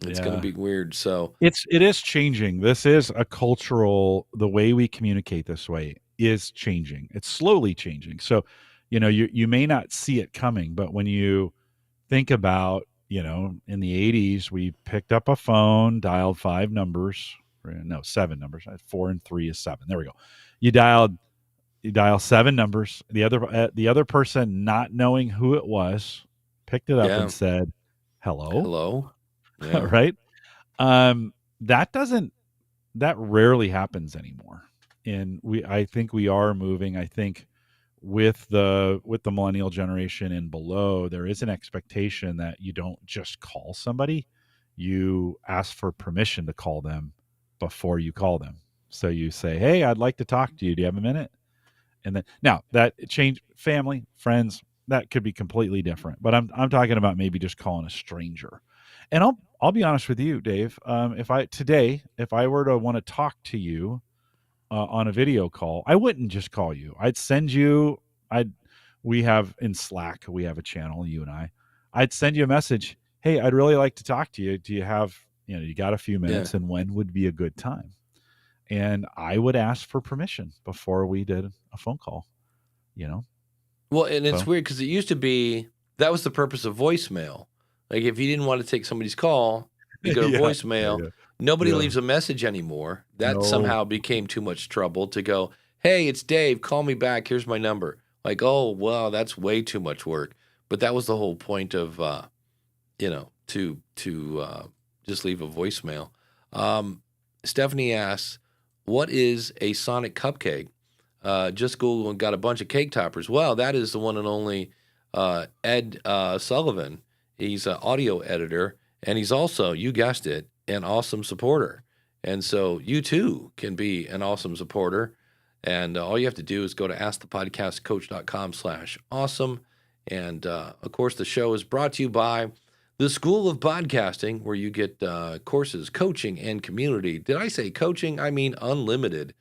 it's going to be weird. So it is changing. This is a cultural, the way we communicate this way is changing. It's slowly changing. So, you may not see it coming, but when you think about, in the 80s, we picked up a phone, dialed 7 numbers. 4 and 3 is 7. There we go. You dial 7 numbers. The other person, not knowing who it was, picked it up and said, hello. Yeah. Right. That rarely happens anymore. And I think we are moving. I think with the millennial generation and below, there is an expectation that you don't just call somebody, you ask for permission to call them before you call them. So you say, hey, I'd like to talk to you. Do you have a minute? And then now that change, family, friends, that could be completely different. But I'm talking about maybe just calling a stranger. And I'll be honest with you, Dave. If I were to want to talk to you on a video call, I wouldn't just call you. I'd send you. We have in Slack, we have a channel, you and I'd send you a message. Hey, I'd really like to talk to you. Do you have, you got a few minutes, and when would be a good time? And I would ask for permission before we did a phone call, Well, and it's weird because it used to be, that was the purpose of voicemail. Like if you didn't want to take somebody's call, you go to voicemail. Yeah. Nobody leaves a message anymore. That somehow became too much trouble to go, hey, it's Dave, call me back. Here's my number. Like, oh, well, that's way too much work. But that was the whole point of, to just leave a voicemail. Stephanie asks, what is a Sonic cupcake? Just Google and got a bunch of cake toppers. Well, that is the one and only Ed Sullivan. He's an audio editor, and he's also, you guessed it, an awesome supporter. And so you too can be an awesome supporter. And all you have to do is go to askthepodcastcoach.com/awesome. And of course, the show is brought to you by the School of Podcasting, where you get courses, coaching, and community. Did I say coaching? I mean unlimited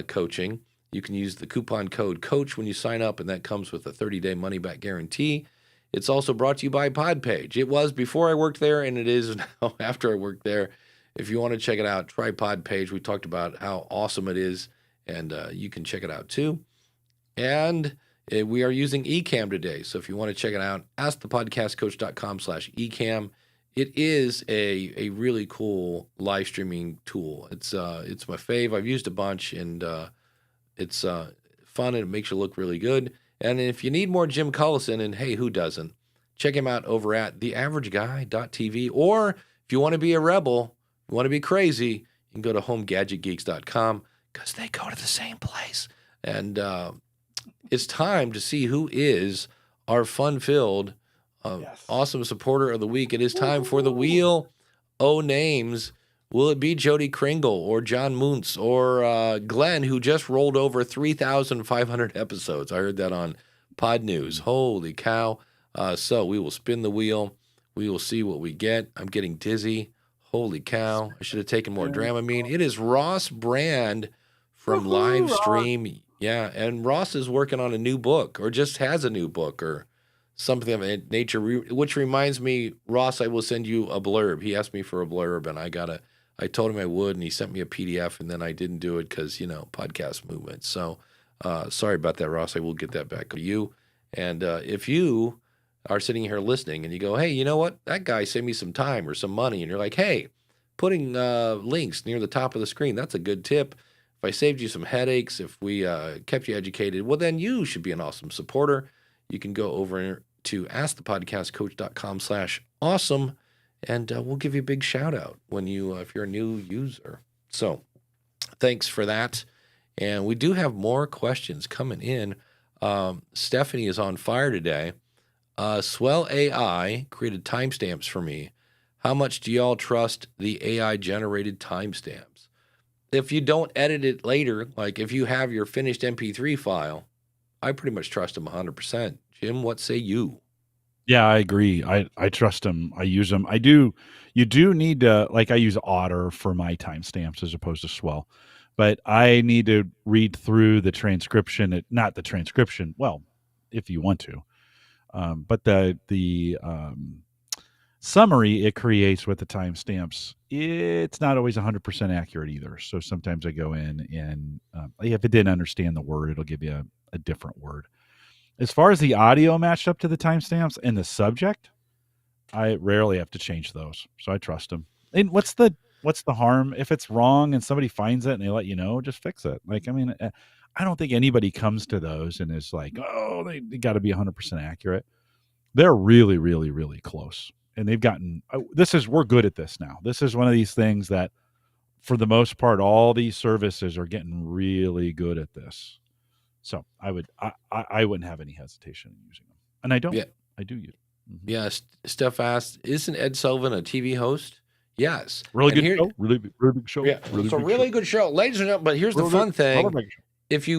coaching. You can use the coupon code COACH when you sign up, and that comes with a 30-day money-back guarantee. It's also brought to you by Podpage. It was before I worked there, and it is now after I worked there. If you want to check it out, try Podpage. We talked about how awesome it is, and you can check it out too. And we are using Ecamm today, so if you want to check it out, askthepodcastcoach.com/Ecamm. It is a really cool live streaming tool. It's my fave. I've used a bunch, and it's fun, and it makes you look really good. And if you need more Jim Collison, and hey, who doesn't? Check him out over at theaverageguy.tv. Or if you want to be a rebel, you want to be crazy, you can go to homegadgetgeeks.com because they go to the same place. And it's time to see who is our fun-filled, awesome supporter of the week. It is time for the Wheel O Names. Will it be Jody Kringle or John Muntz or Glenn, who just rolled over 3,500 episodes? I heard that on Pod News. Holy cow. So we will spin the wheel. We will see what we get. I'm getting dizzy. Holy cow. I should have taken more Dramamine. It is Ross Brand from Livestream. Yeah, and Ross is working on a new book, or just has a new book, or something of that nature, which reminds me, Ross, I will send you a blurb. He asked me for a blurb, and I told him I would, and he sent me a PDF, and then I didn't do it because, podcast movement. So sorry about that, Ross. I will get that back to you. And if you are sitting here listening and you go, hey, you know what? That guy saved me some time or some money. And you're like, hey, putting links near the top of the screen, that's a good tip. If I saved you some headaches, if we kept you educated, well, then you should be an awesome supporter. You can go over to askthepodcastcoach.com/awesome, and we'll give you a big shout out when if you're a new user. So thanks for that. And we do have more questions coming in. Stephanie is on fire today. Swell AI created timestamps for me. How much do y'all trust the AI generated timestamps? If you don't edit it later, like if you have your finished MP3 file, I pretty much trust them 100%. Jim, what say you? Yeah, I agree. I trust them. I use them. I do. You do need to, like, I use Otter for my timestamps as opposed to Swell, but I need to read through the transcription. Not the transcription. Well, if you want to, but the summary it creates with the timestamps, it's not always 100% accurate either. So sometimes I go in and if it didn't understand the word, it'll give you a different word. As far as the audio matched up to the timestamps and the subject, I rarely have to change those, so I trust them. And what's the harm if it's wrong and somebody finds it and they let you know? Just fix it. Like, I mean, I don't think anybody comes to those and is like, oh, they got to be 100% accurate. They're really, really, really close, and they've gotten. We're good at this now. This is one of these things that, for the most part, all these services are getting really good at this. So I wouldn't have any hesitation in using them, and I don't. Yeah. I do use. Mm-hmm. Yeah, Steph asked, isn't Ed Sullivan a TV host? Yes. Really And good show. Really big show. Yeah, it's a really good show. Ladies and gentlemen, but here's the fun thing.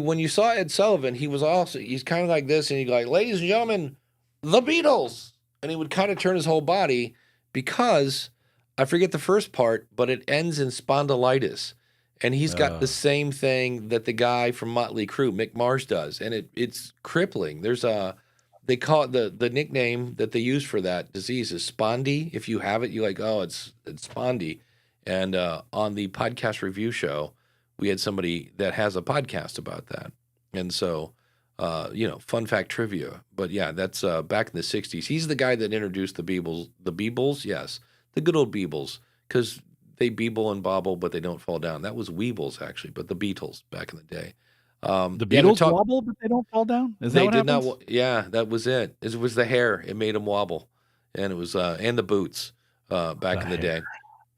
When you saw Ed Sullivan, he's kind of like this, and he'd go like, ladies and gentlemen, the Beatles. And he would kind of turn his whole body because, I forget the first part, but it ends in spondylitis. And he's got the same thing that the guy from Motley Crue, Mick Mars, does. And it's crippling. They call it the nickname that they use for that disease is spondy. If you have it, you're like, oh, it's spondy. And on the podcast review show, we had somebody that has a podcast about that. And so, fun fact trivia. But yeah, that's back in the 60s. He's the guy that introduced the Beebles. The Beebles, yes. The good old Beebles. Because they beeble and bobble, but they don't fall down. That was Weebles, actually, but the Beatles back in the day. The Beatles wobble, but they don't fall down? Is that what happens? Not. Yeah, that was it. It was the hair. It made them wobble. And it was and the boots back in the day.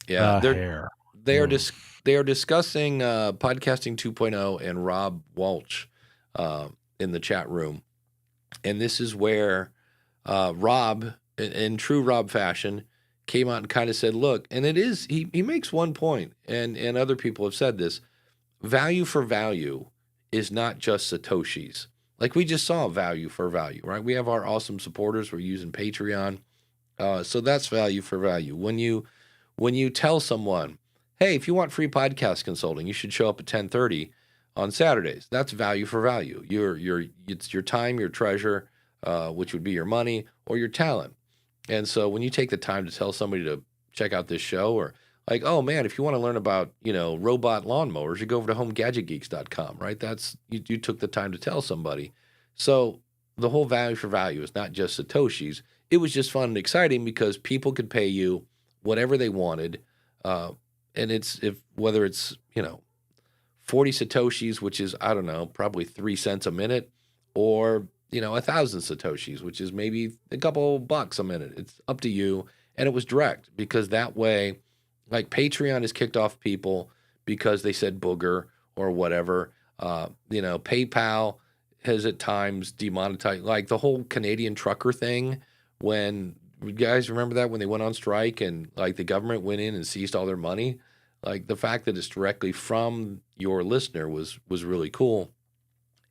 Yeah, they are discussing Podcasting 2.0 and Rob Walsh in the chat room. And this is where Rob, in true Rob fashion, came out and kind of said, look, and it is, he makes one point, and other people have said this, value for value is not just Satoshis. Like we just saw value for value, right? We have our awesome supporters. We're using Patreon. So that's value for value. When you tell someone, hey, if you want free podcast consulting, you should show up at 10:30 on Saturdays. That's value for value. It's your time, your treasure, which would be your money or your talent. And so when you take the time to tell somebody to check out this show, or like, oh man, if you want to learn about, robot lawnmowers, you go over to homegadgetgeeks.com, right? That's you took the time to tell somebody. So the whole value for value is not just Satoshis. It was just fun and exciting because people could pay you whatever they wanted. And whether it's 40 Satoshis, which is, I don't know, probably 3 cents a minute, or 1,000 Satoshis, which is maybe a couple bucks a minute. It's up to you. And it was direct because that way, like Patreon has kicked off people because they said booger or whatever. PayPal has at times demonetized, like the whole Canadian trucker thing. When you guys remember that when they went on strike and like the government went in and seized all their money, like the fact that it's directly from your listener was really cool.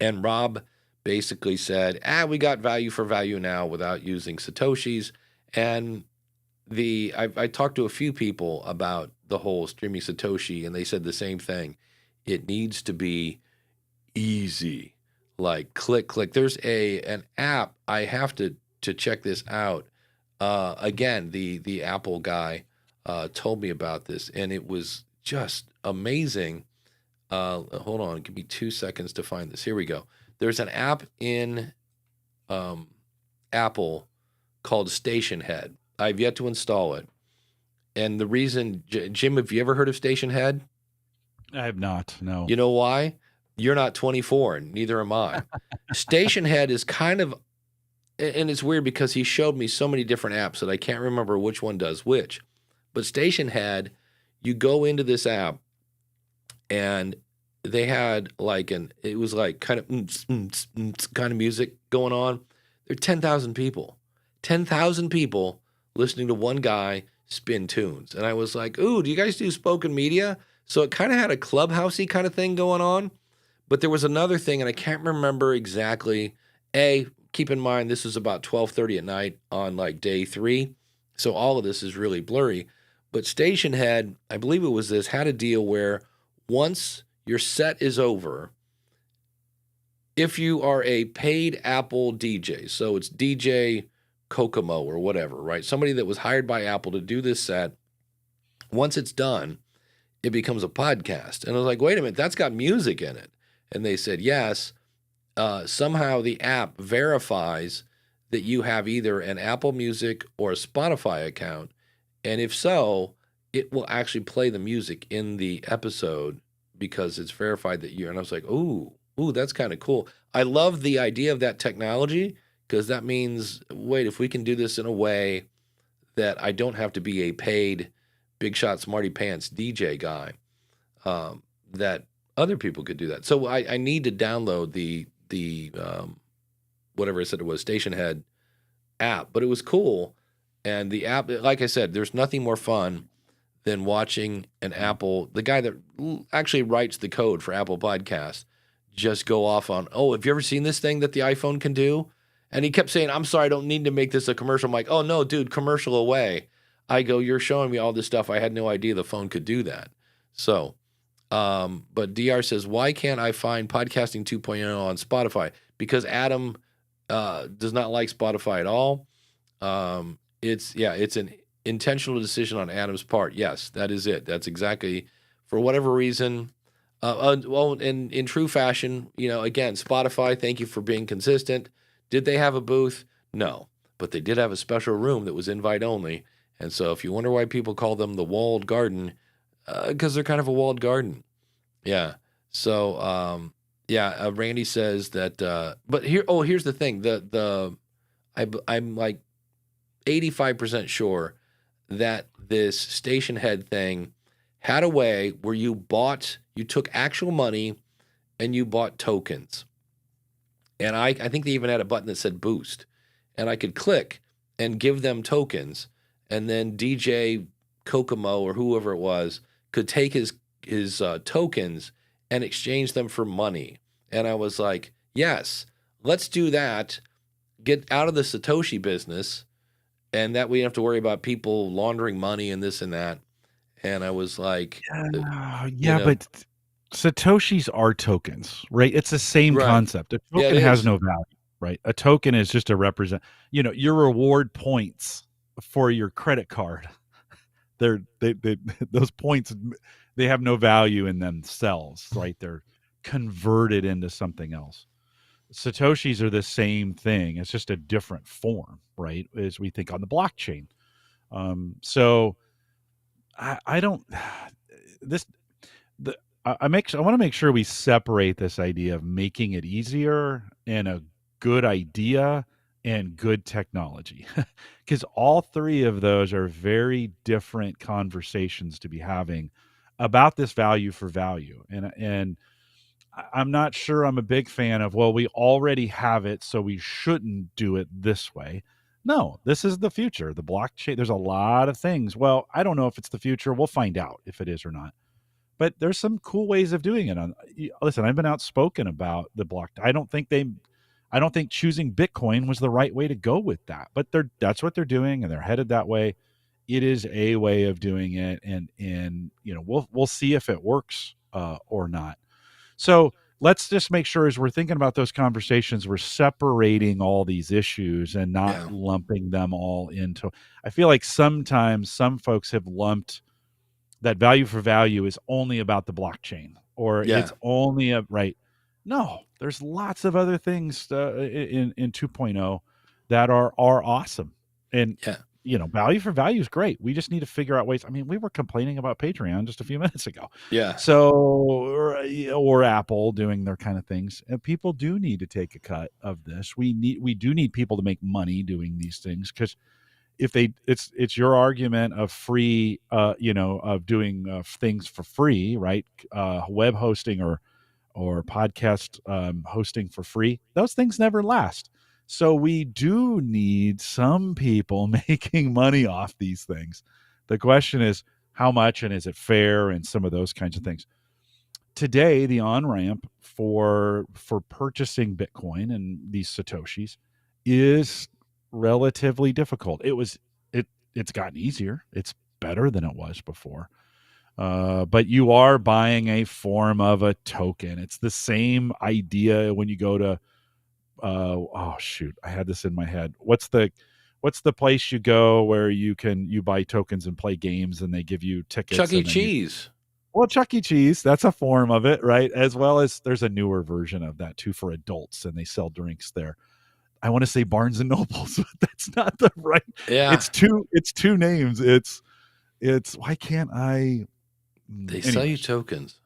And Rob basically said, we got value for value now without using Satoshis. And I talked to a few people about the whole streaming Satoshi, and they said the same thing. It needs to be easy, like click. There's an app. I have to check this out. Again, the Apple guy told me about this, and it was just amazing. Hold on, give me 2 seconds to find this. Here we go. There's an app in Apple called Stationhead. I've yet to install it. And the reason, Jim, have you ever heard of Stationhead? I have not, no. You know why? You're not 24, and neither am I. Stationhead is kind of, and it's weird because he showed me so many different apps that I can't remember which one does which. But Stationhead, you go into this app, and they had it was like kind of kind of music going on. There are 10,000 people. 10,000 people listening to one guy spin tunes. And I was like, ooh, do you guys do spoken media? So it kind of had a clubhousey kind of thing going on. But there was another thing, and I can't remember exactly. Keep in mind, this was about 12:30 at night on like day 3. So all of this is really blurry. But Stationhead, I believe it was this, had a deal where once your set is over, if you are a paid Apple DJ, so it's DJ Kokomo or whatever, right? Somebody that was hired by Apple to do this set, once it's done, it becomes a podcast. And I was like, wait a minute, that's got music in it. And they said, yes. Somehow the app verifies that you have either an Apple Music or a Spotify account. And if so, it will actually play the music in the episode because it's verified that you're. And I was like, ooh, that's kind of cool. I love the idea of that technology because that means, wait, if we can do this in a way that I don't have to be a paid Big Shot Smarty Pants DJ guy, that other people could do that. So I need to download the whatever I said it was, Stationhead app, but it was cool. And the app, like I said, there's nothing more fun than watching an Apple, the guy that actually writes the code for Apple Podcasts, just go off on, oh, have you ever seen this thing that the iPhone can do? And he kept saying, I'm sorry, I don't need to make this a commercial. I'm like, oh, no, dude, commercial away. I go, you're showing me all this stuff. I had no idea the phone could do that. So, but DR says, why can't I find Podcasting 2.0 on Spotify? Because Adam does not like Spotify at all. It's an intentional decision on Adam's part. Yes, that is it. That's exactly, for whatever reason. Well, in true fashion, again, Spotify, thank you for being consistent. Did they have a booth? No, but they did have a special room that was invite only. And so if you wonder why people call them the walled garden, because they're kind of a walled garden. Yeah. So, Randy says that, but here's the thing. I'm like 85% sure that this Stationhead thing had a way where you took actual money and you bought tokens. And I think they even had a button that said boost. And I could click and give them tokens. And then DJ Kokomo or whoever it was could take his tokens and exchange them for money. And I was like, yes, let's do that. Get out of the Satoshi business. And that we don't have to worry about people laundering money and this and that. And I was like, but Satoshis are tokens, right? It's the same Right. concept. A token has no value, right? A token is just a represent, your reward points for your credit card. Those points, they have no value in themselves, right? They're converted into something else. Satoshis are the same thing. It's just a different form, right? As we think on the blockchain. So I don't, I want to make sure we separate this idea of making it easier and a good idea and good technology, because all three of those are very different conversations to be having about this value for value. And I'm not sure I'm a big fan of, well, we already have it, so we shouldn't do it this way. No, this is the future. The blockchain, there's a lot of things. Well, I don't know if it's the future. We'll find out if it is or not. But there's some cool ways of doing it. Listen, I've been outspoken about the block. I don't think choosing Bitcoin was the right way to go with that. But that's what they're doing, and they're headed that way. It is a way of doing it, and we'll see if it works or not. So let's just make sure, as we're thinking about those conversations, we're separating all these issues and not lumping them all into. I feel like sometimes some folks have lumped that value for value is only about the blockchain, or it's only right. No, there's lots of other things in 2.0 that are awesome. And value for value is great. We just need to figure out ways. I mean, we were complaining about Patreon just a few minutes ago. Yeah. So, or Apple doing their kind of things. And people do need to take a cut of this. We do need people to make money doing these things, because if it's your argument of free, of doing things for free, right? Web hosting or podcast hosting for free. Those things never last. So we do need some people making money off these things. The question is how much and is it fair and some of those kinds of things. Today, the on-ramp for purchasing Bitcoin and these Satoshis is relatively difficult. It's gotten easier. It's better than it was before. But you are buying a form of a token. It's the same idea when you go to oh shoot, I had this in my head. What's the place you go where you buy tokens and play games and they give you tickets? Chuck E. Cheese. Well, Chuck E. Cheese, that's a form of it, right? As well as there's a newer version of that too for adults, and they sell drinks there. I want to say Barnes and Nobles, but that's not the right. Yeah. It's two names. It's why can't I? They sell you tokens.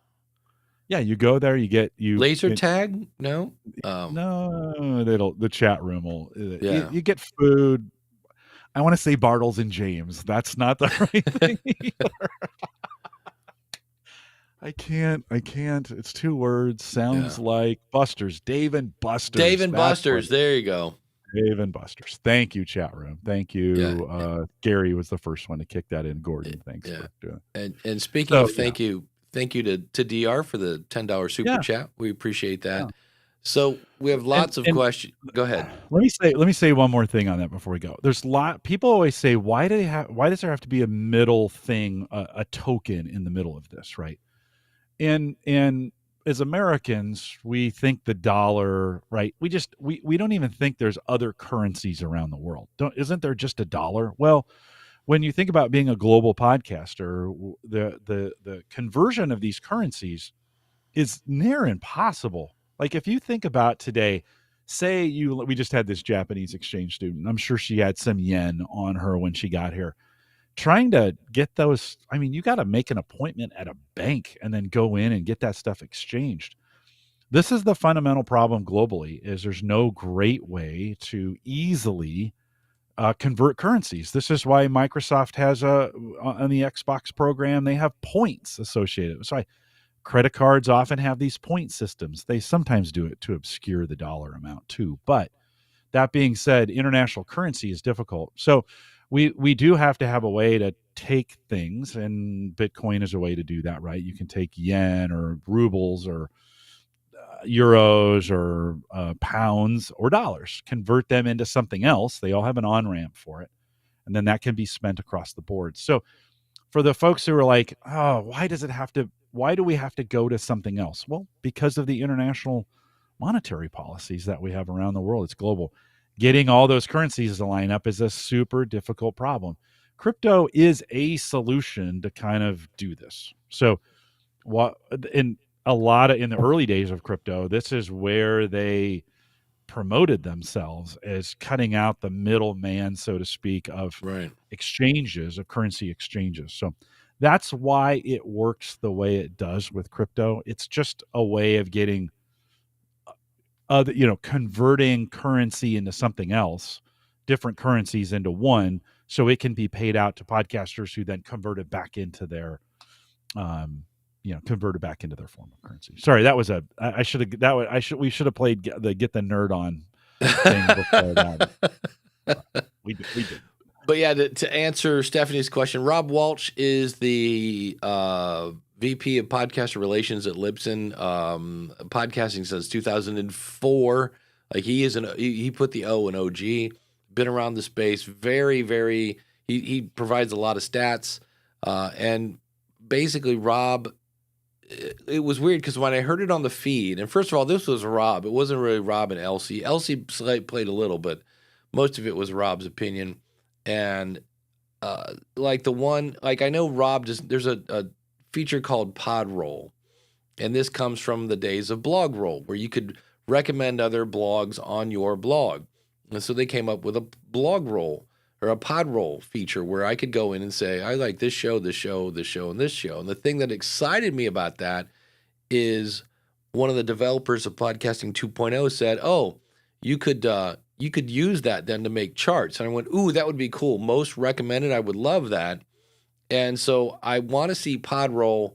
Yeah, you go there, you laser tag. No, no, the chat room will. Yeah. You get food. I want to say Bartles and James. That's not the right thing either. I can't. It's two words. Sounds like Buster's. Dave and Buster's. Dave and Buster's. There you go. Dave and Buster's. Thank you, chat room. Thank you. Yeah. Gary was the first one to kick that in. Gordon, thanks for doing it. And speaking of thank you to DR for the $10 super chat. We appreciate that. Yeah. So we have lots of questions. Go ahead. Let me say one more thing on that before we go. There's people always say, why does there have to be a middle thing, a token in the middle of this, right? And as Americans, we think the dollar, right? We don't even think there's other currencies around the world. Isn't there just a dollar? Well, when you think about being a global podcaster, the conversion of these currencies is near impossible. Like if you think about today, say we just had this Japanese exchange student. I'm sure she had some yen on her when she got here. Trying to get those, I mean, you got to make an appointment at a bank and then go in and get that stuff exchanged. This is the fundamental problem globally, is there's no great way to easily convert currencies. This is why Microsoft has on the Xbox program, they have points associated. That's why credit cards often have these point systems. They sometimes do it to obscure the dollar amount too. But that being said, international currency is difficult. So we do have to have a way to take things, and Bitcoin is a way to do that, right? You can take yen or rubles or euros or pounds or dollars, convert them into something else. They all have an on-ramp for it. And then that can be spent across the board. So for the folks who are like, oh, why do we have to go to something else? Well, because of the international monetary policies that we have around the world. It's global. Getting all those currencies to line up is a super difficult problem. Crypto is a solution to kind of do this. So in the early days of crypto, this is where they promoted themselves as cutting out the middleman, so to speak, of exchanges, of currency exchanges. So that's why it works the way it does with crypto. It's just a way of getting converting currency into something else, different currencies into one, so it can be paid out to podcasters who then convert it back into their, back into their form of currency. Sorry, that was we should have played the Get the Nerd On thing before that. We did. But yeah, to answer Stephanie's question, Rob Walsh is the VP of Podcaster Relations at Libsyn, podcasting since 2004. Like he put the O in OG, been around the space, very, very, he provides a lot of stats. And basically Rob, it was weird because when I heard it on the feed, and first of all, this was Rob, it wasn't really Rob and Elsie. Elsie played a little, but most of it was Rob's opinion. And I know Rob there's a feature called Podroll, and this comes from the days of BlogRoll, where you could recommend other blogs on your blog. And so they came up with a BlogRoll or a Podroll feature where I could go in and say, I like this show, this show, this show, and this show. And the thing that excited me about that is one of the developers of Podcasting 2.0 said, oh, you could use that then to make charts. And I went, ooh, that would be cool. Most recommended. I would love that. And so I want to see Podroll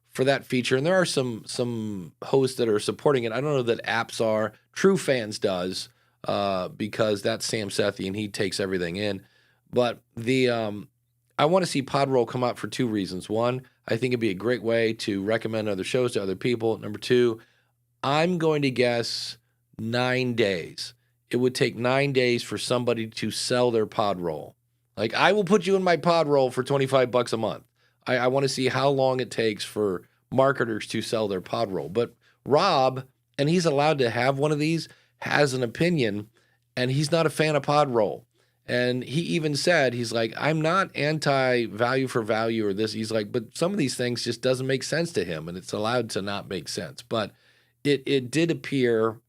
for that feature. And there are some hosts that are supporting it. I don't know that Apps are. True Fans does. because that's Sam Sethi and he takes everything in. But I want to see Podroll come out for two reasons. One, I think it'd be a great way to recommend other shows to other people. Number two, I'm going to guess 9 days. It would take 9 days for somebody to sell their Podroll. Like, I will put you in my Podroll for $25 a month. I want to see how long it takes for marketers to sell their Podroll. But Rob, and he's allowed to have one of these, has an opinion, and he's not a fan of Podroll. And he even said, he's like, I'm not anti-value for value or this. He's like, but some of these things just doesn't make sense to him, and it's allowed to not make sense. But it did appear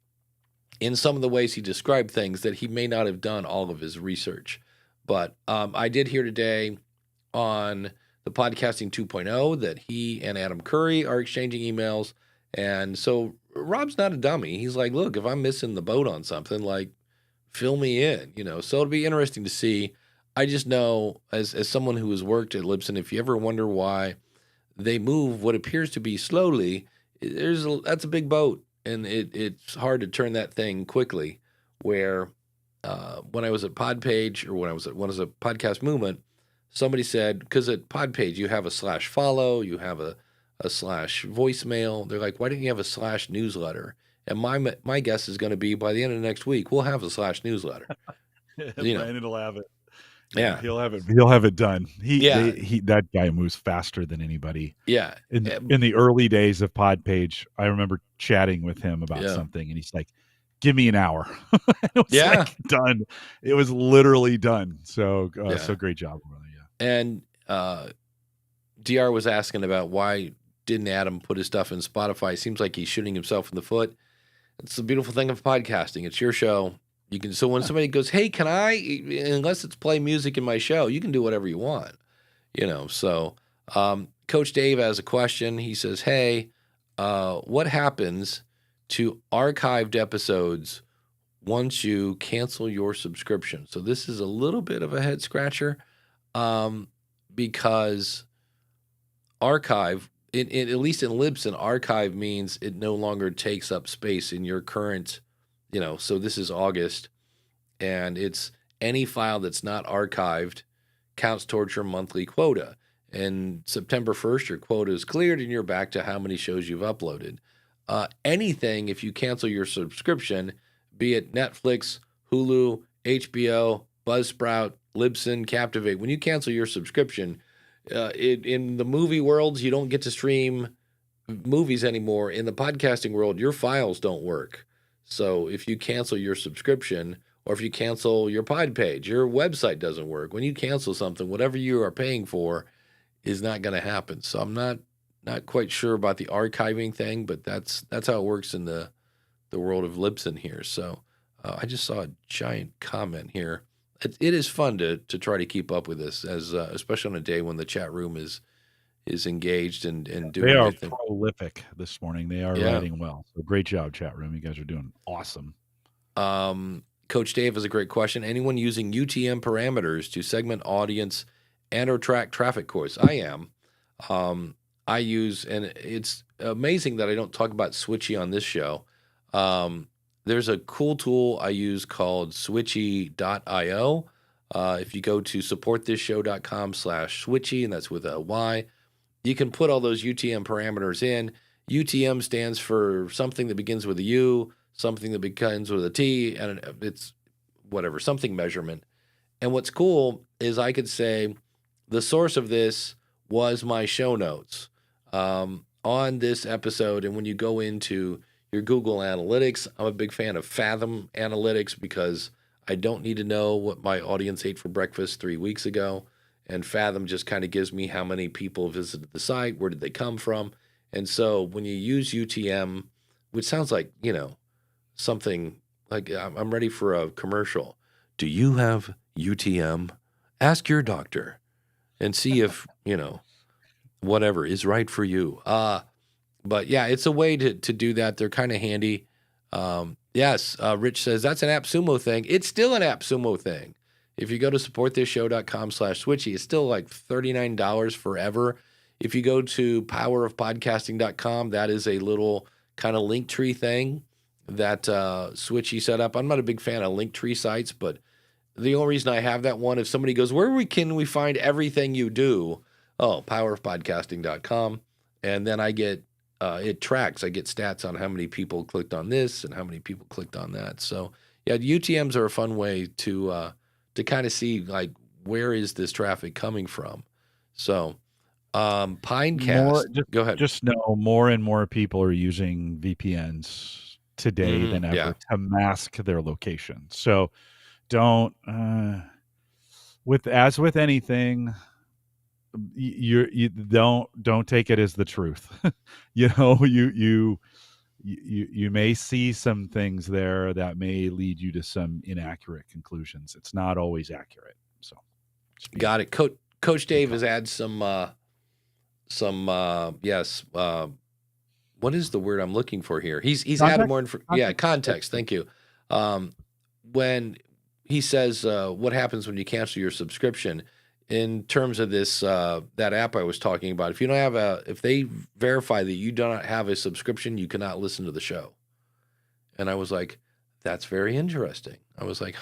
in some of the ways he described things that he may not have done all of his research. But I did hear today on the Podcasting 2.0 that he and Adam Curry are exchanging emails. And so Rob's not a dummy. He's like, look, if I'm missing the boat on something, like, fill me in, So it'll be interesting to see. I just know, as someone who has worked at Libsyn, if you ever wonder why they move what appears to be slowly, that's a big boat, and it's hard to turn that thing quickly. Where when I was at Podpage, or when I was at Podcast Movement, somebody said, because at Podpage you have a /follow, you have a /voicemail. They're like, why didn't you have a /newsletter? And my guess is going to be by the end of next week, we'll have a /newsletter. Brandon will have it. Yeah, he'll have it. He'll have it done. Yeah. That guy moves faster than anybody. Yeah. In the early days of Podpage, I remember chatting with him about something, and he's like, "Give me an hour." It was like done. It was literally done. So great job, brother. Yeah. And DR was asking about why didn't Adam put his stuff in Spotify. Seems like he's shooting himself in the foot. It's the beautiful thing of podcasting. It's your show. You can. So when somebody goes, "Hey, can I?" Unless it's play music in my show, you can do whatever you want. So Coach Dave has a question. He says, "Hey, what happens to archived episodes once you cancel your subscription?" So this is a little bit of a head scratcher, because archive, at least in Libsyn, archive means it no longer takes up space in your current, so this is August, and it's any file that's not archived counts towards your monthly quota. And September 1st, your quota is cleared and you're back to how many shows you've uploaded. Anything, if you cancel your subscription, be it Netflix, Hulu, HBO, Buzzsprout, Libsyn, Captivate, when you cancel your subscription, in the movie worlds, you don't get to stream movies anymore. In the podcasting world, your files don't work. So if you cancel your subscription, or if you cancel your pod page, your website doesn't work. When you cancel something, whatever you are paying for is not going to happen. So I'm not quite sure about the archiving thing, but that's how it works in the world of Libsyn here. So I just saw a giant comment here. It is fun to try to keep up with this, as especially on a day when the chat room is engaged and doing. They are everything. prolific this morning. They are writing well. So great job, chat room. You guys are doing awesome. Coach Dave has a great question. Anyone using UTM parameters to segment audience and or track traffic course? I am. I use, and it's amazing that I don't talk about Switchy on this show. There's a cool tool I use called switchy.io. If you go to supportthisShow.com/switchy, and that's with a Y, you can put all those UTM parameters in. UTM stands for something that begins with a U, something that begins with a T, and it's whatever, something measurement. And what's cool is I could say the source of this was my show notes on this episode. And when you go into your Google Analytics, I'm a big fan of Fathom Analytics because I don't need to know what my audience ate for breakfast 3 weeks ago. And Fathom just kind of gives me how many people visited the site, where did they come from. And so when you use UTM, which sounds like, something like I'm ready for a commercial. Do you have UTM? Ask your doctor and see if, whatever is right for you. But yeah, it's a way to do that. They're kind of handy. Yes, Rich says that's an AppSumo thing. It's still an AppSumo thing. If you go to supportthisShow.com/switchy, it's still like $39 forever. If you go to powerofpodcasting.com, that is a little kind of link tree thing switchy setup. I'm not a big fan of Linktree sites, but the only reason I have that one, if somebody goes, can we find everything you do? Oh, powerofpodcasting.com. And then I get, it tracks. I get stats on how many people clicked on this and how many people clicked on that. So yeah, UTMs are a fun way to kind of see like, where is this traffic coming from? So Pinecast, go ahead. Just know more and more people are using VPNs today than ever to mask their location. So don't, with anything, you don't take it as the truth. You may see some things there that may lead you to some inaccurate conclusions. It's not always accurate. So got it. Coach Dave has added some what is the word I'm looking for here? He's added more context. Thank you. When he says what happens when you cancel your subscription, in terms of this that app I was talking about, if you don't have if they verify that you do not have a subscription, you cannot listen to the show. And I was like, that's very interesting. I was like,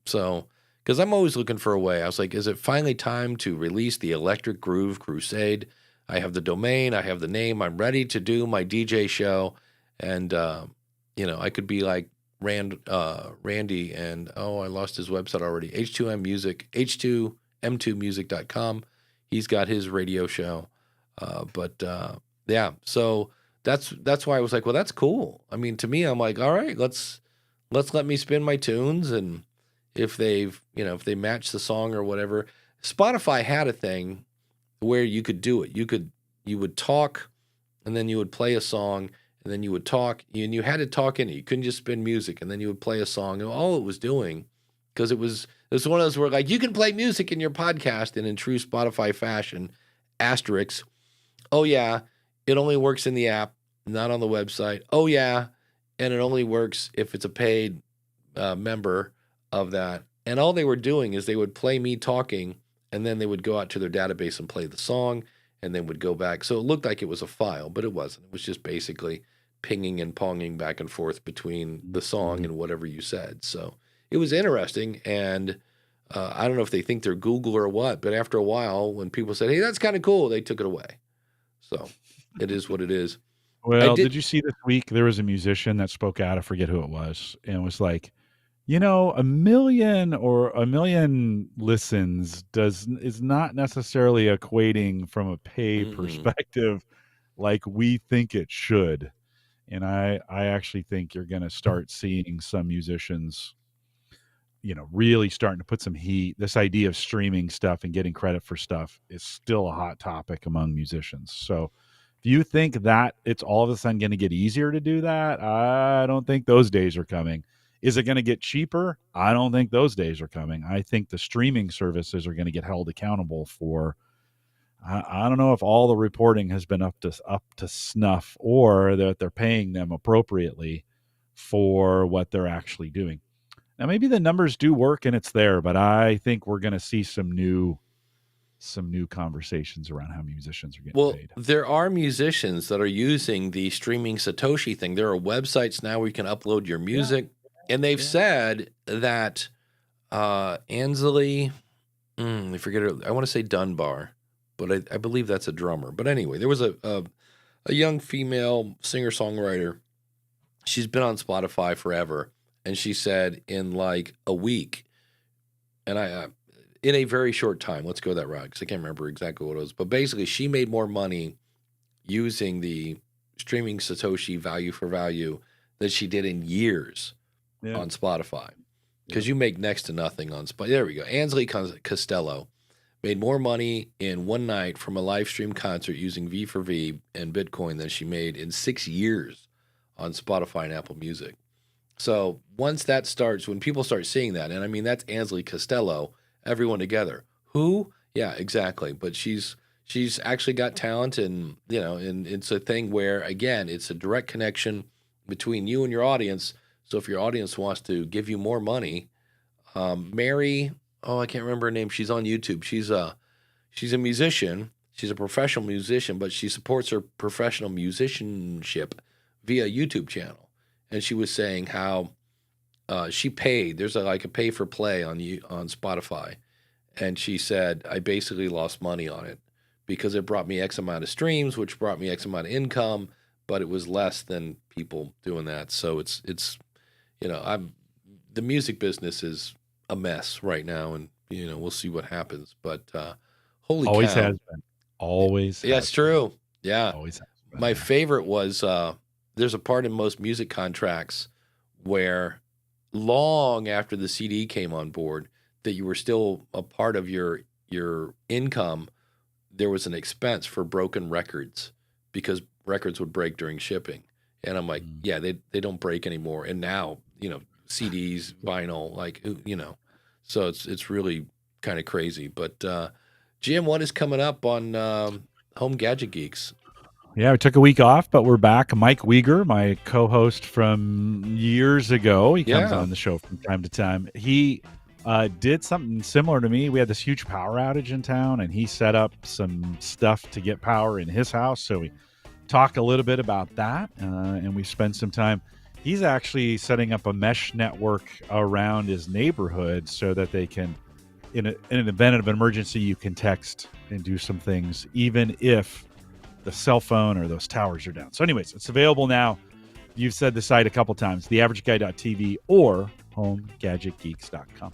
so because I'm always looking for a way. I was like, is it finally time to release the Electric Groove Crusade? I have the domain, I have the name, I'm ready to do my DJ show, and I could be like Randy, and I lost his website already. H2M Music, H2M2music.com. He's got his radio show, So that's why I was like, well, that's cool. I mean, to me, I'm like, all right, let's let me spin my tunes, and if they match the song or whatever. Spotify had a thing where you could do it. You would talk, and then you would play a song, and then you would talk, and you had to talk in it. You couldn't just spin music, and then you would play a song. And all it was doing, because it was one of those where like you can play music in your podcast, and in true Spotify fashion, asterisk, oh yeah, it only works in the app, not on the website. Oh yeah, and it only works if it's a paid member of that. And all they were doing is they would play me talking, and then they would go out to their database and play the song, and then would go back. So it looked like it was a file, but it wasn't. It was just basically pinging and ponging back and forth between the song and whatever you said. So it was interesting, and I don't know if they think they're Google or what, but after a while, when people said, hey, that's kind of cool, they took it away. So it is what it is. Well, did you see this week there was a musician that spoke out? I forget who it was, and it was like, a million listens is not necessarily equating from a pay perspective like we think it should. And I actually think you're going to start seeing some musicians, really starting to put some heat. This idea of streaming stuff and getting credit for stuff is still a hot topic among musicians. So if you think that it's all of a sudden going to get easier to do that, I don't think those days are coming. Is it going to get cheaper? I don't think those days are coming. I think the streaming services are going to get held accountable for. I don't know if all the reporting has been up to snuff, or that they're paying them appropriately for what they're actually doing. Now, maybe the numbers do work and it's there, but I think we're going to see some new conversations around how musicians are getting paid. There are musicians that are using the streaming Satoshi thing. There are websites now where you can upload your music. Yeah. And they've said that Ansley, I forget her, I want to say Dunbar, but I believe that's a drummer. But anyway, there was a young female singer-songwriter. She's been on Spotify forever. And she said in like a week, and in a very short time, let's go that route because I can't remember exactly what it was. But basically, she made more money using the streaming Satoshi value for value than she did in years. Yeah. On Spotify, because you make next to nothing on Spotify. There we go. Ansley Costello made more money in one night from a live stream concert using V for V and Bitcoin than she made in 6 years on Spotify and Apple Music. So once that starts, when people start seeing that, and I mean, that's Ansley Costello, everyone together. Who? Yeah, exactly. But she's actually got talent, and and it's a thing where, again, it's a direct connection between you and your audience. So if your audience wants to give you more money, Mary, I can't remember her name. She's on YouTube. She's a musician. She's a professional musician, but she supports her professional musicianship via YouTube channel. and she was saying how she paid. There's like a pay for play on Spotify, and she said I basically lost money on it because it brought me X amount of streams, which brought me X amount of income, but it was less than people doing that. So it's the music business is a mess right now, and we'll see what happens. But holy Always cow. has been. Always. Yeah, has it's true. Yeah. been. Always has been. My favorite was there's a part in most music contracts where long after the CD came on board that you were still a part of your income, there was an expense for broken records because records would break during shipping. And I'm like, yeah, they don't break anymore. And now, CDs, vinyl, so it's really kind of crazy. But Jim, what is coming up on Home Gadget Geeks? Yeah, we took a week off, but we're back. Mike Uyghur, my co-host from years ago, he comes on the show from time to time. He did something similar to me. We had this huge power outage in town, and he set up some stuff to get power in his house. So we talked a little bit about that, and we spent some time. He's actually setting up a mesh network around his neighborhood so that they can, in an event of an emergency, you can text and do some things, even if the cell phone or those towers are down. So anyways, it's available now. You've said the site a couple times, theaverageguy.tv or homegadgetgeeks.com.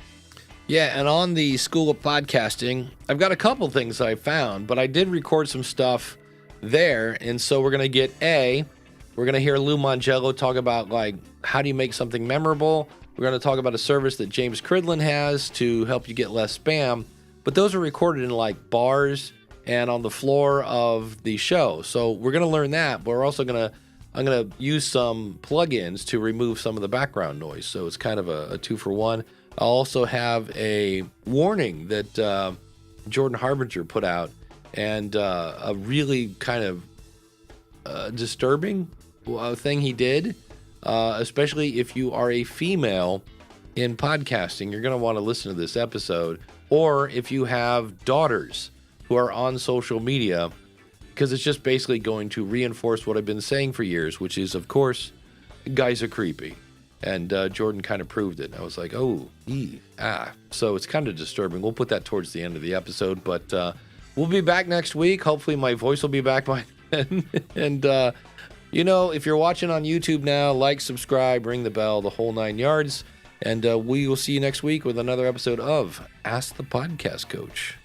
Yeah, and on the School of Podcasting, I've got a couple things I found, but I did record some stuff there, and so we're going to get we're going to hear Lou Mongello talk about, how do you make something memorable? We're going to talk about a service that James Cridlin has to help you get less spam, but those are recorded in, bars and on the floor of the show. So we're going to learn that, but we're also I'm going to use some plugins to remove some of the background noise. So it's kind of a 2-for-1. I'll also have a warning that Jordan Harbinger put out, and a really kind of disturbing thing he did, especially if you are a female in podcasting. You're going to want to listen to this episode, or if you have daughters who are on social media, because it's just basically going to reinforce what I've been saying for years, which is, of course, guys are creepy. And Jordan kind of proved it. I was like, So it's kind of disturbing. We'll put that towards the end of the episode, but we'll be back next week. Hopefully my voice will be back by then. And, if you're watching on YouTube now, subscribe, ring the bell, the whole 9 yards. And we will see you next week with another episode of Ask the Podcast Coach.